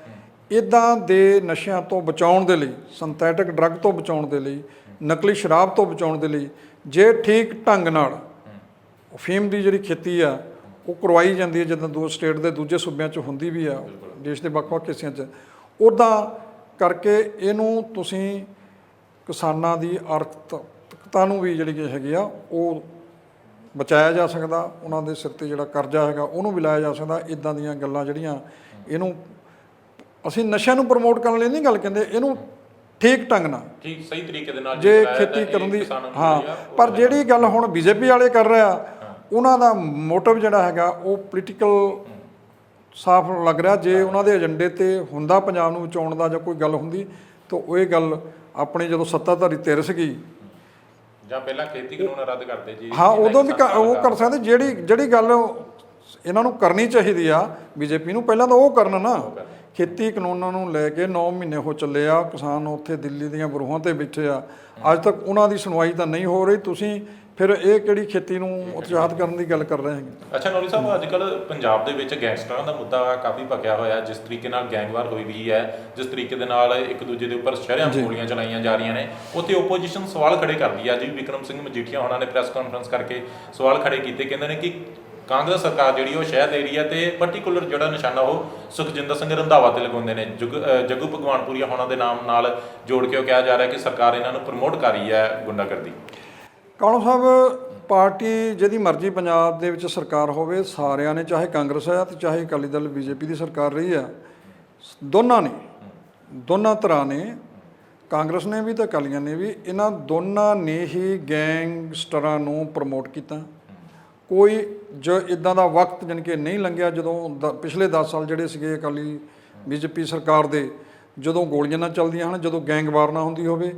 ਇੱਦਾਂ ਦੇ ਨਸ਼ਿਆਂ ਤੋਂ ਬਚਾਉਣ ਦੇ ਲਈ, ਸਿੰਥੈਟਿਕ ਡਰੱਗ ਤੋਂ ਬਚਾਉਣ ਦੇ ਲਈ, ਨਕਲੀ ਸ਼ਰਾਬ ਤੋਂ ਬਚਾਉਣ ਦੇ ਲਈ ਜੇ ਠੀਕ ਢੰਗ ਨਾਲ ਅਫੀਮ ਦੀ ਜਿਹੜੀ ਖੇਤੀ ਆ ਉਹ ਕਰਵਾਈ ਜਾਂਦੀ ਹੈ, ਜਿੱਦਾਂ ਸਟੇਟ ਦੇ ਦੂਜੇ ਸੂਬਿਆਂ 'ਚ ਹੁੰਦੀ ਵੀ ਆ, ਦੇਸ਼ ਦੇ ਵੱਖ-ਵੱਖ ਹਿੱਸਿਆਂ 'ਚ, ਉੱਦਾਂ ਕਰਕੇ ਇਹਨੂੰ ਤੁਸੀਂ ਕਿਸਾਨਾਂ ਦੀ ਆਰਥਿਕਤਾ ਨੂੰ ਵੀ ਜਿਹੜੀ ਹੈਗੀ ਆ ਉਹ ਬਚਾਇਆ ਜਾ ਸਕਦਾ, ਉਹਨਾਂ ਦੇ ਸਿਰ 'ਤੇ ਜਿਹੜਾ ਕਰਜ਼ਾ ਹੈਗਾ ਉਹਨੂੰ ਵੀ ਲਾਇਆ ਜਾ ਸਕਦਾ। ਇੱਦਾਂ ਦੀਆਂ ਗੱਲਾਂ ਜਿਹੜੀਆਂ, ਇਹਨੂੰ ਅਸੀਂ ਨਸ਼ਿਆਂ ਨੂੰ ਪ੍ਰਮੋਟ ਕਰਨ ਲਈ ਨਹੀਂ ਗੱਲ ਕਹਿੰਦੇ, ਇਹਨੂੰ ਠੀਕ ਢੰਗ ਨਾਲ, ਠੀਕ ਸਹੀ ਤਰੀਕੇ ਦੇ ਨਾਲ ਜੇ ਖੇਤੀ ਕਰਨ ਦੀ, ਹਾਂ। ਪਰ ਜਿਹੜੀ ਗੱਲ ਹੁਣ ਬੀਜੇਪੀ ਵਾਲੇ ਕਰ ਰਿਹਾ ਉਹਨਾਂ ਦਾ ਮੋਟਿਵ ਜਿਹੜਾ ਹੈਗਾ ਉਹ ਪੋਲੀਟੀਕਲ ਸਾਫ਼ ਲੱਗ ਰਿਹਾ। ਜੇ ਉਹਨਾਂ ਦੇ ਏਜੰਡੇ ਤੇ ਹੁੰਦਾ ਪੰਜਾਬ ਨੂੰ ਬਚਾਉਣ ਦਾ ਜਾਂ ਕੋਈ ਗੱਲ ਹੁੰਦੀ ਤਾਂ ਉਹ ਇਹ ਗੱਲ ਆਪਣੀ ਜਦੋਂ ਸੱਤਾਧਾਰੀ ਧਿਰ ਸੀਗੀ ਜਾਂ ਪਹਿਲਾਂ ਖੇਤੀ ਕਾਨੂੰਨ ਰੱਦ ਕਰਦੇ ਜੀ, ਹਾਂ ਉਦੋਂ ਵੀ ਉਹ ਕਰ ਸਕਦੇ। ਜਿਹੜੀ ਗੱਲ ਇਹਨਾਂ ਨੂੰ ਕਰਨੀ ਚਾਹੀਦੀ ਆ ਬੀਜੇਪੀ ਨੂੰ, ਪਹਿਲਾਂ ਤਾਂ ਉਹ ਕਰਨ ਨਾ। ਖੇਤੀ ਕਾਨੂੰਨਾਂ ਨੂੰ ਲੈ ਕੇ 9 ਮਹੀਨੇ ਹੋ ਚੱਲੇ ਆ, ਕਿਸਾਨ ਉੱਥੇ ਦਿੱਲੀ ਦੀਆਂ ਬਰੂਹਾਂ ਤੇ ਬੈਠੇ ਆ, ਅੱਜ ਤੱਕ ਉਹਨਾਂ ਦੀ ਸੁਣਵਾਈ ਤਾਂ ਨਹੀਂ ਹੋ ਰਹੀ। ਤੁਸੀਂ ਫਿਰ ਇਹ ਕਿਹੜੀ ਖੇਤੀ ਨੂੰ ਉਤਸ਼ਾਹਿਤ ਕਰਨ ਦੀ ਗੱਲ ਕਰ ਰਹੇ ਹੈਗੇ। ਅੱਛਾ ਨੌਲੀ ਸਾਹਿਬ, ਅੱਜ ਕੱਲ੍ਹ ਪੰਜਾਬ ਦੇ ਵਿੱਚ ਗੈਂਗਸਟਰਾਂ ਦਾ ਮੁੱਦਾ ਕਾਫੀ ਭਖਿਆ ਹੋਇਆ। ਜਿਸ ਤਰੀਕੇ ਨਾਲ ਗੈਂਗਵਾਰ ਹੋਈ ਵੀ ਹੈ, ਜਿਸ ਤਰੀਕੇ ਦੇ ਨਾਲ ਇੱਕ ਦੂਜੇ ਦੇ ਉੱਪਰ ਸ਼ਰੇਆਮ ਗੋਲੀਆਂ ਚਲਾਈਆਂ ਜਾ ਰਹੀਆਂ ਨੇ, ਉੱਥੇ ਓਪੋਜੀਸ਼ਨ ਸਵਾਲ ਖੜੇ ਕਰਦੀ ਹੈ। ਅੱਜ ਵੀ ਵਿਕਰਮ ਸਿੰਘ ਮਜੀਠੀਆ ਉਹਨਾਂ ਨੇ ਪ੍ਰੈਸ ਕਾਨਫਰੰਸ ਕਰਕੇ ਸਵਾਲ ਖੜੇ ਕੀਤੇ। ਕਹਿੰਦੇ ਨੇ ਕਿ ਕਾਂਗਰਸ ਸਰਕਾਰ ਜਿਹੜੀ ਉਹ ਸ਼ਹਿ ਦੇ ਰਹੀ ਹੈ ਤੇ ਪਰਟੀਕੂਲਰ ਜਿਹੜਾ ਨਿਸ਼ਾਨਾ ਉਹ ਸੁਖਜਿੰਦਰ ਸਿੰਘ ਰੰਧਾਵਾ ਤੇ ਲਗਾਉਂਦੇ ਨੇ। ਜੱਗੂ ਭਗਵਾਨਪੁਰੀਆ ਹੋਣਾ ਦੇ ਨਾਮ ਨਾਲ ਜੋੜ ਕੇ ਉਹ ਕਿਹਾ ਜਾ ਰਿਹਾ ਕਿ ਸਰਕਾਰ ਇਹਨਾਂ ਨੂੰ ਪ੍ਰਮੋਟ ਕਰ ਰਹੀ ਹੈ ਗੁੰਡਾਗਰਦੀ। ਕਾਲੂ ਸਾਹਿਬ, ਪਾਰਟੀ ਜਿਹਦੀ ਮਰਜ਼ੀ ਪੰਜਾਬ ਦੇ ਵਿੱਚ ਸਰਕਾਰ ਹੋਵੇ, ਸਾਰਿਆਂ ਨੇ, ਚਾਹੇ ਕਾਂਗਰਸ ਹੈ ਤੇ ਚਾਹੇ ਅਕਾਲੀ ਦਲ ਬੀਜੇਪੀ ਦੀ ਸਰਕਾਰ ਰਹੀ ਆ, ਦੋਨਾਂ ਧਿਰਾਂ ਨੇ, ਕਾਂਗਰਸ ਨੇ ਵੀ ਤੇ ਅਕਾਲੀਆਂ ਨੇ ਵੀ, ਇਹਨਾਂ ਦੋਨਾਂ ਨੇ ਹੀ ਗੈਂਗਸਟਰਾਂ ਨੂੰ ਪ੍ਰਮੋਟ ਕੀਤਾ। ਕੋਈ ਜੋ ਇੱਦਾਂ ਦਾ ਵਕਤ ਜਾਣੀ ਕਿ ਨਹੀਂ ਲੰਘਿਆ ਜਦੋਂ ਪਿਛਲੇ 10 ਸਾਲ ਜਿਹੜੇ ਸੀਗੇ ਅਕਾਲੀ ਬੀਜੇਪੀ ਸਰਕਾਰ ਦੇ, ਜਦੋਂ ਗੋਲੀਆਂ ਨਾ ਚੱਲਦੀਆਂ ਹਨ, ਜਦੋਂ ਗੈਂਗਵਾਰ ਨਾ ਹੁੰਦੀ ਹੋਵੇ।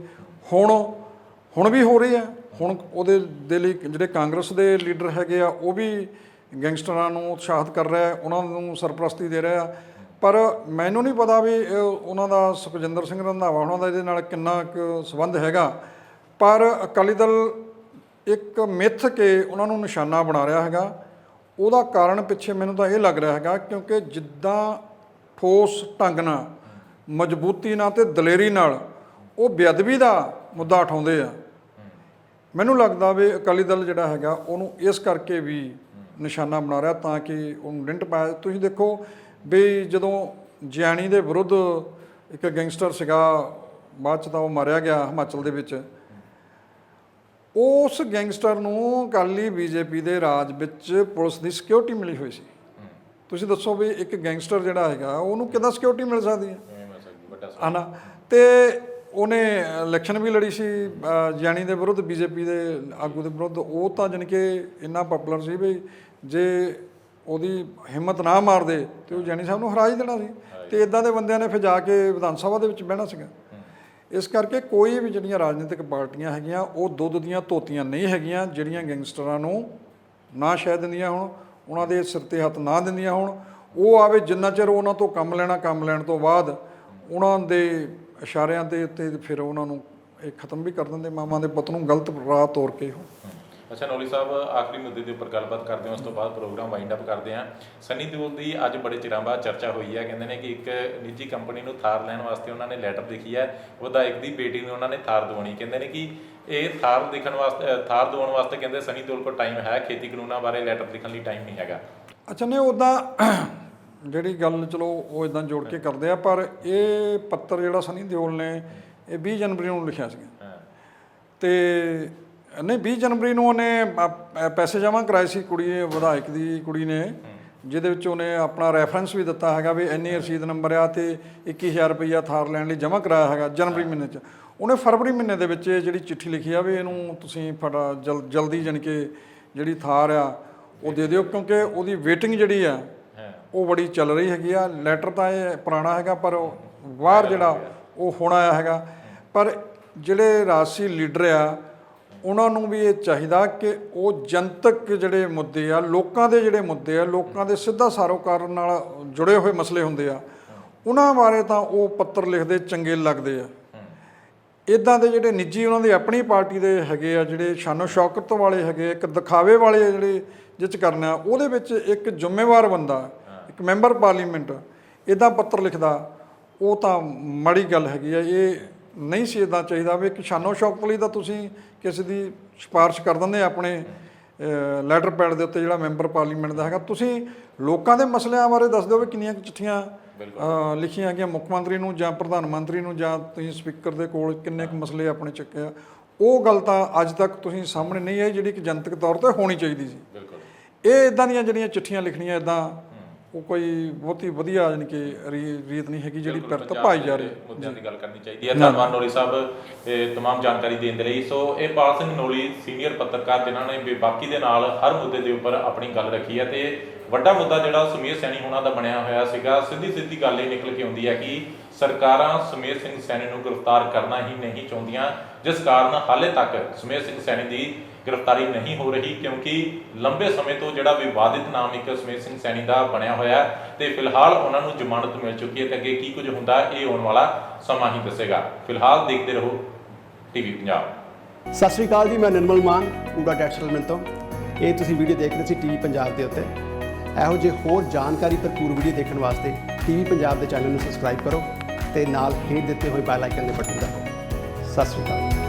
ਹੁਣ ਵੀ ਹੋ ਰਹੀ ਆ। ਹੁਣ ਉਹਦੇ ਦੇ ਲਈ ਜਿਹੜੇ ਕਾਂਗਰਸ ਦੇ ਲੀਡਰ ਹੈਗੇ ਆ ਉਹ ਵੀ ਗੈਂਗਸਟਰਾਂ ਨੂੰ ਉਤਸ਼ਾਹਿਤ ਕਰ ਰਿਹਾ, ਉਹਨਾਂ ਨੂੰ ਸਰਪ੍ਰਸਤੀ ਦੇ ਰਿਹਾ। ਪਰ ਮੈਨੂੰ ਨਹੀਂ ਪਤਾ ਵੀ ਉਹਨਾਂ ਦਾ ਸੁਖਜਿੰਦਰ ਸਿੰਘ ਰੰਧਾਵਾ ਉਹਨਾਂ ਦਾ ਇਹਦੇ ਨਾਲ ਕਿੰਨਾ ਕੁ ਸੰਬੰਧ ਹੈਗਾ। ਪਰ ਅਕਾਲੀ ਦਲ ਇੱਕ ਮਿੱਥ ਕੇ ਉਹਨਾਂ ਨੂੰ ਨਿਸ਼ਾਨਾ ਬਣਾ ਰਿਹਾ ਹੈਗਾ। ਉਹਦਾ ਕਾਰਨ ਪਿੱਛੇ ਮੈਨੂੰ ਤਾਂ ਇਹ ਲੱਗ ਰਿਹਾ ਹੈਗਾ ਕਿਉਂਕਿ ਜਿੱਦਾਂ ਠੋਸ ਢੰਗ ਨਾਲ, ਮਜ਼ਬੂਤੀ ਨਾਲ ਤੇ ਦਲੇਰੀ ਨਾਲ ਉਹ ਬੇਅਦਬੀ ਦਾ ਮੁੱਦਾ ਉਠਾਉਂਦੇ ਆ, ਮੈਨੂੰ ਲੱਗਦਾ ਵੀ ਅਕਾਲੀ ਦਲ ਜਿਹੜਾ ਹੈਗਾ ਉਹਨੂੰ ਇਸ ਕਰਕੇ ਵੀ ਨਿਸ਼ਾਨਾ ਬਣਾ ਰਿਹਾ ਤਾਂ ਕਿ ਉਹਨੂੰ ਡਿੰਟ ਪਾਇਆ। ਤੁਸੀਂ ਦੇਖੋ ਵੀ ਜਦੋਂ ਜਿਆਣੀ ਦੇ ਵਿਰੁੱਧ ਇੱਕ ਗੈਂਗਸਟਰ ਸੀਗਾ, ਬਾਅਦ 'ਚ ਤਾਂ ਉਹ ਮਾਰਿਆ ਗਿਆ ਹਿਮਾਚਲ ਦੇ ਵਿੱਚ, ਉਸ ਗੈਂਗਸਟਰ ਨੂੰ ਅਕਾਲੀ ਬੀਜੇਪੀ ਦੇ ਰਾਜ ਵਿੱਚ ਪੁਲਿਸ ਦੀ ਸਿਕਿਉਰਿਟੀ ਮਿਲੀ ਹੋਈ ਸੀ। ਤੁਸੀਂ ਦੱਸੋ ਵੀ ਇੱਕ ਗੈਂਗਸਟਰ ਜਿਹੜਾ ਹੈਗਾ ਉਹਨੂੰ ਕਿੱਦਾਂ ਸਿਕਿਉਰਿਟੀ ਮਿਲ ਸਕਦੀ ਹੈ? ਹੈ ਨਾ। ਤੇ ਉਹਨੇ ਇਲੈਕਸ਼ਨ ਵੀ ਲੜੀ ਸੀ ਜਿਆਣੀ ਦੇ ਵਿਰੁੱਧ, ਬੀਜੇਪੀ ਦੇ ਆਗੂ ਦੇ ਵਿਰੁੱਧ। ਉਹ ਤਾਂ ਜਾਣੀ ਕਿ ਇੰਨਾ ਪਪੂਲਰ ਸੀ ਵੀ ਜੇ ਉਹਦੀ ਹਿੰਮਤ ਨਾ ਮਾਰਦੇ ਤੇ ਉਹ ਜਿਆਣੀ ਸਾਹਿਬ ਨੂੰ ਹਰਾ ਹੀ ਦੇਣਾ ਸੀ। ਤੇ ਇਦਾਂ ਦੇ ਬੰਦਿਆਂ ਨੇ ਫਿਰ ਜਾ ਕੇ ਵਿਧਾਨ ਸਭਾ ਦੇ ਵਿੱਚ ਬਹਿਣਾ ਸੀਗਾ। ਇਸ ਕਰਕੇ ਕੋਈ ਵੀ ਜਿਹੜੀਆਂ ਰਾਜਨੀਤਿਕ ਪਾਰਟੀਆਂ ਹੈਗੀਆਂ ਉਹ ਦੁੱਧ ਦੀਆਂ ਧੋਤੀਆਂ ਨਹੀਂ ਹੈਗੀਆਂ। ਜਿਹੜੀਆਂ ਗੈਂਗਸਟਰਾਂ ਨੂੰ ਨਾ ਸ਼ਹਿ ਦਿੰਦੀਆਂ ਹੋਣ, ਉਹਨਾਂ ਦੇ ਸਿਰ 'ਤੇ ਹੱਥ ਨਾ ਦਿੰਦੀਆਂ ਹੋਣ, ਉਹ ਆਵੇ ਜਿੰਨਾ ਚਿਰ ਉਹਨਾਂ ਤੋਂ ਕੰਮ ਲੈਣਾ, ਕੰਮ ਲੈਣ ਤੋਂ ਬਾਅਦ ਉਹਨਾਂ ਦੇ ਇਸ਼ਾਰਿਆਂ ਦੇ ਉੱਤੇ ਫਿਰ ਉਹਨਾਂ ਨੂੰ ਇਹ ਖਤਮ ਵੀ ਕਰ ਦਿੰਦੇ, ਮਾਵਾਂ ਦੇ ਪੁੱਤ ਨੂੰ ਗਲਤ ਰਾਹ ਤੋਰ ਕੇ। ਅੱਛਾ ਨੌਲੀ ਸਾਹਿਬ, ਆਖਰੀ ਮੁੱਦੇ ਦੇ ਉੱਪਰ ਗੱਲਬਾਤ ਕਰਦੇ ਹਾਂ, ਉਸ ਤੋਂ ਬਾਅਦ ਪ੍ਰੋਗਰਾਮ ਵਾਈਂਡ ਅਪ ਕਰਦੇ ਹਾਂ। ਸਨੀ ਦਿਓਲ ਦੀ ਅੱਜ ਬੜੇ ਚਿਰਾਂ ਬਾਅਦ ਚਰਚਾ ਹੋਈ ਹੈ। ਕਹਿੰਦੇ ਨੇ ਕਿ ਇੱਕ ਨਿੱਜੀ ਕੰਪਨੀ ਨੂੰ ਥਾਰ ਲੈਣ ਵਾਸਤੇ ਉਹਨਾਂ ਨੇ ਲੈਟਰ ਲਿਖੀ ਹੈ, ਵਿਧਾਇਕ ਦੀ ਬੇਟੀ ਨੂੰ ਉਹਨਾਂ ਨੇ ਥਾਰ ਦਿਵਾਉਣੀ। ਕਹਿੰਦੇ ਨੇ ਕਿ ਇਹ ਥਾਰ ਦਿਵਾਉਣ ਵਾਸਤੇ ਕਹਿੰਦੇ ਸਨੀ ਦਿਓਲ ਕੋਲ ਟਾਈਮ ਹੈ, ਖੇਤੀ ਕਾਨੂੰਨਾਂ ਬਾਰੇ ਲੈਟਰ ਲਿਖਣ ਲਈ ਟਾਈਮ ਨਹੀਂ ਹੈਗਾ। ਅੱਛਾ, ਨਹੀਂ ਉੱਦਾਂ ਜਿਹੜੀ ਗੱਲ ਚਲੋ ਉਹ ਇੱਦਾਂ ਜੋੜ ਕੇ ਕਰਦੇ ਆ, ਪਰ ਇਹ ਪੱਤਰ ਜਿਹੜਾ ਸਨੀ ਦਿਓਲ ਨੇ ਇਹ 20 ਜਨਵਰੀ ਨੂੰ ਲਿਖਿਆ ਸੀਗਾ। ਤੇ ਨਹੀਂ, 20 ਜਨਵਰੀ ਨੂੰ ਉਹਨੇ ਪੈਸੇ ਜਮ੍ਹਾਂ ਕਰਾਏ ਸੀ ਵਿਧਾਇਕ ਦੀ ਕੁੜੀ ਨੇ, ਜਿਹਦੇ ਵਿੱਚ ਉਹਨੇ ਆਪਣਾ ਰੈਫਰੈਂਸ ਵੀ ਦਿੱਤਾ ਹੈਗਾ ਵੀ ਇੰਨੀ ਰਸੀਦ ਨੰਬਰ ਆ ਤੇ 21,000 ਰੁਪਈਆ ਥਾਰ ਲੈਣ ਲਈ ਜਮ੍ਹਾਂ ਕਰਾਇਆ ਹੈਗਾ ਜਨਵਰੀ ਮਹੀਨੇ 'ਚ। ਉਹਨੇ ਫਰਵਰੀ ਮਹੀਨੇ ਦੇ ਵਿੱਚ ਜਿਹੜੀ ਚਿੱਠੀ ਲਿਖੀ ਆ ਵੀ ਇਹਨੂੰ ਤੁਸੀਂ ਜਲਦੀ ਜਾਣੀ ਕਿ ਜਿਹੜੀ ਥਾਰ ਆ ਉਹ ਦੇ ਦਿਓ, ਕਿਉਂਕਿ ਉਹਦੀ ਵੇਟਿੰਗ ਜਿਹੜੀ ਆ ਉਹ ਬੜੀ ਚੱਲ ਰਹੀ ਹੈਗੀ ਆ। ਲੈਟਰ ਤਾਂ ਇਹ ਪੁਰਾਣਾ ਹੈਗਾ ਪਰ ਬਾਹਰ ਜਿਹੜਾ ਉਹ ਹੁਣ ਆਇਆ ਹੈਗਾ। ਪਰ ਜਿਹੜੇ ਰਾਜਸੀ ਲੀਡਰ ਆ ਉਹਨਾਂ ਨੂੰ ਵੀ ਇਹ ਚਾਹੀਦਾ ਕਿ ਉਹ ਜਨਤਕ ਜਿਹੜੇ ਮੁੱਦੇ ਆ, ਲੋਕਾਂ ਦੇ ਜਿਹੜੇ ਮੁੱਦੇ ਆ, ਲੋਕਾਂ ਦੇ ਸਿੱਧਾ ਸਾਰੋਕਾਰ ਨਾਲ ਜੁੜੇ ਹੋਏ ਮਸਲੇ ਹੁੰਦੇ ਆ, ਉਹਨਾਂ ਬਾਰੇ ਤਾਂ ਉਹ ਪੱਤਰ ਲਿਖਦੇ ਚੰਗੇ ਲੱਗਦੇ ਆ। ਇੱਦਾਂ ਦੇ ਜਿਹੜੇ ਨਿੱਜੀ ਉਹਨਾਂ ਦੀ ਆਪਣੀ ਪਾਰਟੀ ਦੇ ਹੈਗੇ ਆ, ਜਿਹੜੇ ਸ਼ਾਨੋ ਸ਼ੌਕਤ ਵਾਲੇ ਹੈਗੇ, ਇੱਕ ਦਿਖਾਵੇ ਵਾਲੇ ਜਿਹੜੇ ਜਿਹ 'ਚ ਕਰਨਾ, ਉਹਦੇ ਵਿੱਚ ਇੱਕ ਜ਼ਿੰਮੇਵਾਰ ਬੰਦਾ, ਇੱਕ ਮੈਂਬਰ ਪਾਰਲੀਮੈਂਟ ਇੱਦਾਂ ਪੱਤਰ ਲਿਖਦਾ, ਉਹ ਤਾਂ ਮਾੜੀ ਗੱਲ ਹੈਗੀ ਆ। ਇਹ ਨਹੀਂ ਸੀ ਇੱਦਾਂ ਚਾਹੀਦਾ ਵੀ ਇੱਕ ਸ਼ਾਨੋ ਸ਼ੌਕਤ ਲਈ ਤਾਂ ਤੁਸੀਂ ਕਿਸੇ ਦੀ ਸਿਫਾਰਿਸ਼ ਕਰ ਦਿੰਦੇ ਆਪਣੇ ਲੈਟਰ ਪੈਡ ਦੇ ਉੱਤੇ ਜਿਹੜਾ ਮੈਂਬਰ ਪਾਰਲੀਮੈਂਟ ਦਾ ਹੈਗਾ। ਤੁਸੀਂ ਲੋਕਾਂ ਦੇ ਮਸਲਿਆਂ ਬਾਰੇ ਦੱਸ ਦਿਓ ਵੀ ਕਿੰਨੀਆਂ ਕੁ ਚਿੱਠੀਆਂ ਲਿਖੀਆਂ ਹੈਗੀਆਂ ਮੁੱਖ ਮੰਤਰੀ ਨੂੰ ਜਾਂ ਪ੍ਰਧਾਨ ਮੰਤਰੀ ਨੂੰ, ਜਾਂ ਤੁਸੀਂ ਸਪੀਕਰ ਦੇ ਕੋਲ ਕਿੰਨੇ ਕੁ ਮਸਲੇ ਆਪਣੇ ਚੱਕੇ ਆ। ਉਹ ਗੱਲ ਤਾਂ ਅੱਜ ਤੱਕ ਤੁਸੀਂ ਸਾਹਮਣੇ ਨਹੀਂ ਆਈ ਜਿਹੜੀ ਕਿ ਜਨਤਕ ਤੌਰ 'ਤੇ ਹੋਣੀ ਚਾਹੀਦੀ ਸੀ। ਇਹ ਇੱਦਾਂ ਦੀਆਂ ਜਿਹੜੀਆਂ ਚਿੱਠੀਆਂ ਲਿਖਣੀਆਂ ਇੱਦਾਂ ਉਹ ਕੋਈ ਬਹੁਤੀ ਵਧੀਆ ਯਾਨੀ ਕਿ ਰੀਤ ਨਹੀਂ ਹੈਗੀ ਜਿਹੜੀ ਬਿਲਕੁਲ, ਪਿਰਤ ਪੰਜਾਬ ਭਾਈ ਦੇ ਜਾ ਰਹੀ ਮੁੱਦਿਆਂ ਦੀ ਗੱਲ ਕਰਨੀ ਚਾਹੀਦੀ ਹੈ। ਧੰਨਵਾਦ ਨੋਲੀ ਸਾਹਿਬ ਤਮਾਮ ਜਾਣਕਾਰੀ ਦੇਣ ਦੇ ਲਈ। ਸੋ ਇਹ ਪਾਲ ਸਿੰਘ ਨੋਲੀ ਸੀਨੀਅਰ ਪੱਤਰਕਾਰ ਜਿਨ੍ਹਾਂ ਨੇ ਬੇਬਾਕੀ ਦੇ ਨਾਲ ਹਰ ਮੁੱਦੇ ਦੇ ਉੱਪਰ ਆਪਣੀ ਗੱਲ ਰੱਖੀ ਹੈ ਤੇ ਵੱਡਾ ਮੁੱਦਾ ਜਿਹੜਾ ਸੁਮੇਧ ਸੈਣੀ ਹੋਣਾ ਦਾ ਬਣਿਆ ਹੋਇਆ ਸੀਗਾ, ਸਿੱਧੀ ਗੱਲ ਇਹ ਨਿਕਲ ਕੇ ਆਉਂਦੀ ਹੈ ਕਿ ਸਰਕਾਰਾਂ ਸੁਮੇਧ ਸਿੰਘ ਸੈਣੀ ਨੂੰ ਗ੍ਰਿਫਤਾਰ ਕਰਨਾ ਹੀ ਨਹੀਂ ਚਾਹੁੰਦੀਆਂ, ਜਿਸ ਕਾਰਨ ਹਾਲੇ ਤੱਕ ਸੁਮੇਧ ਸਿੰਘ ਸੈਣੀ ਦੀ ਗ੍ਰਿਫਤਾਰੀ ਨਹੀਂ ਹੋ ਰਹੀ, ਕਿਉਂਕਿ ਲੰਬੇ ਸਮੇਂ ਤੋਂ ਜਿਹੜਾ ਵਿਵਾਦਿਤ ਨਾਮ ਇੱਕ ਸੁਮੇਧ ਸਿੰਘ ਸੈਣੀ ਦਾ ਬਣਿਆ ਹੋਇਆ ਤੇ ਫਿਲਹਾਲ ਉਹਨਾਂ ਨੂੰ ਜ਼ਮਾਨਤ ਮਿਲ ਚੁੱਕੀ ਹੈ ਤੇ ਅੱਗੇ ਕੀ ਕੁਝ ਹੁੰਦਾ ਇਹ ਆਉਣ ਵਾਲਾ ਸਮਾਂ ਹੀ ਦੱਸੇਗਾ। ਫਿਲਹਾਲ ਦੇਖਦੇ ਰਹੋ ਟੀਵੀ ਪੰਜਾਬ। ਸਤਿ ਸ਼੍ਰੀ ਅਕਾਲ ਜੀ, ਮੈਂ ਨਿਰਮਲ ਮਾਨ ਊੜਾ ਟੈਕਸ ਸੈਟਲਮੈਂਟ ਤੋਂ। ਇਹ ਤੁਸੀਂ ਵੀਡੀਓ ਦੇਖ ਰਹੇ ਸੀ ਟੀਵੀ ਪੰਜਾਬ ਦੇ ਉੱਤੇ। ਇਹੋ ਜਿਹੇ ਹੋਰ ਜਾਣਕਾਰੀ ਭਰਪੂਰ ਵੀਡੀਓ ਦੇਖਣ ਵਾਸਤੇ ਟੀਵੀ ਪੰਜਾਬ ਦੇ ਚੈਨਲ ਨੂੰ ਸਬਸਕ੍ਰਾਈਬ ਕਰੋ ਤੇ ਨਾਲ ਹੇਠ ਦਿੱਤੇ ਹੋਏ ਬੈਲ ਆਈਕਨ ਦੇ ਬਟਨ ਦਬਾਓ। ਸਤਿ ਸ਼੍ਰੀ ਅਕਾਲ।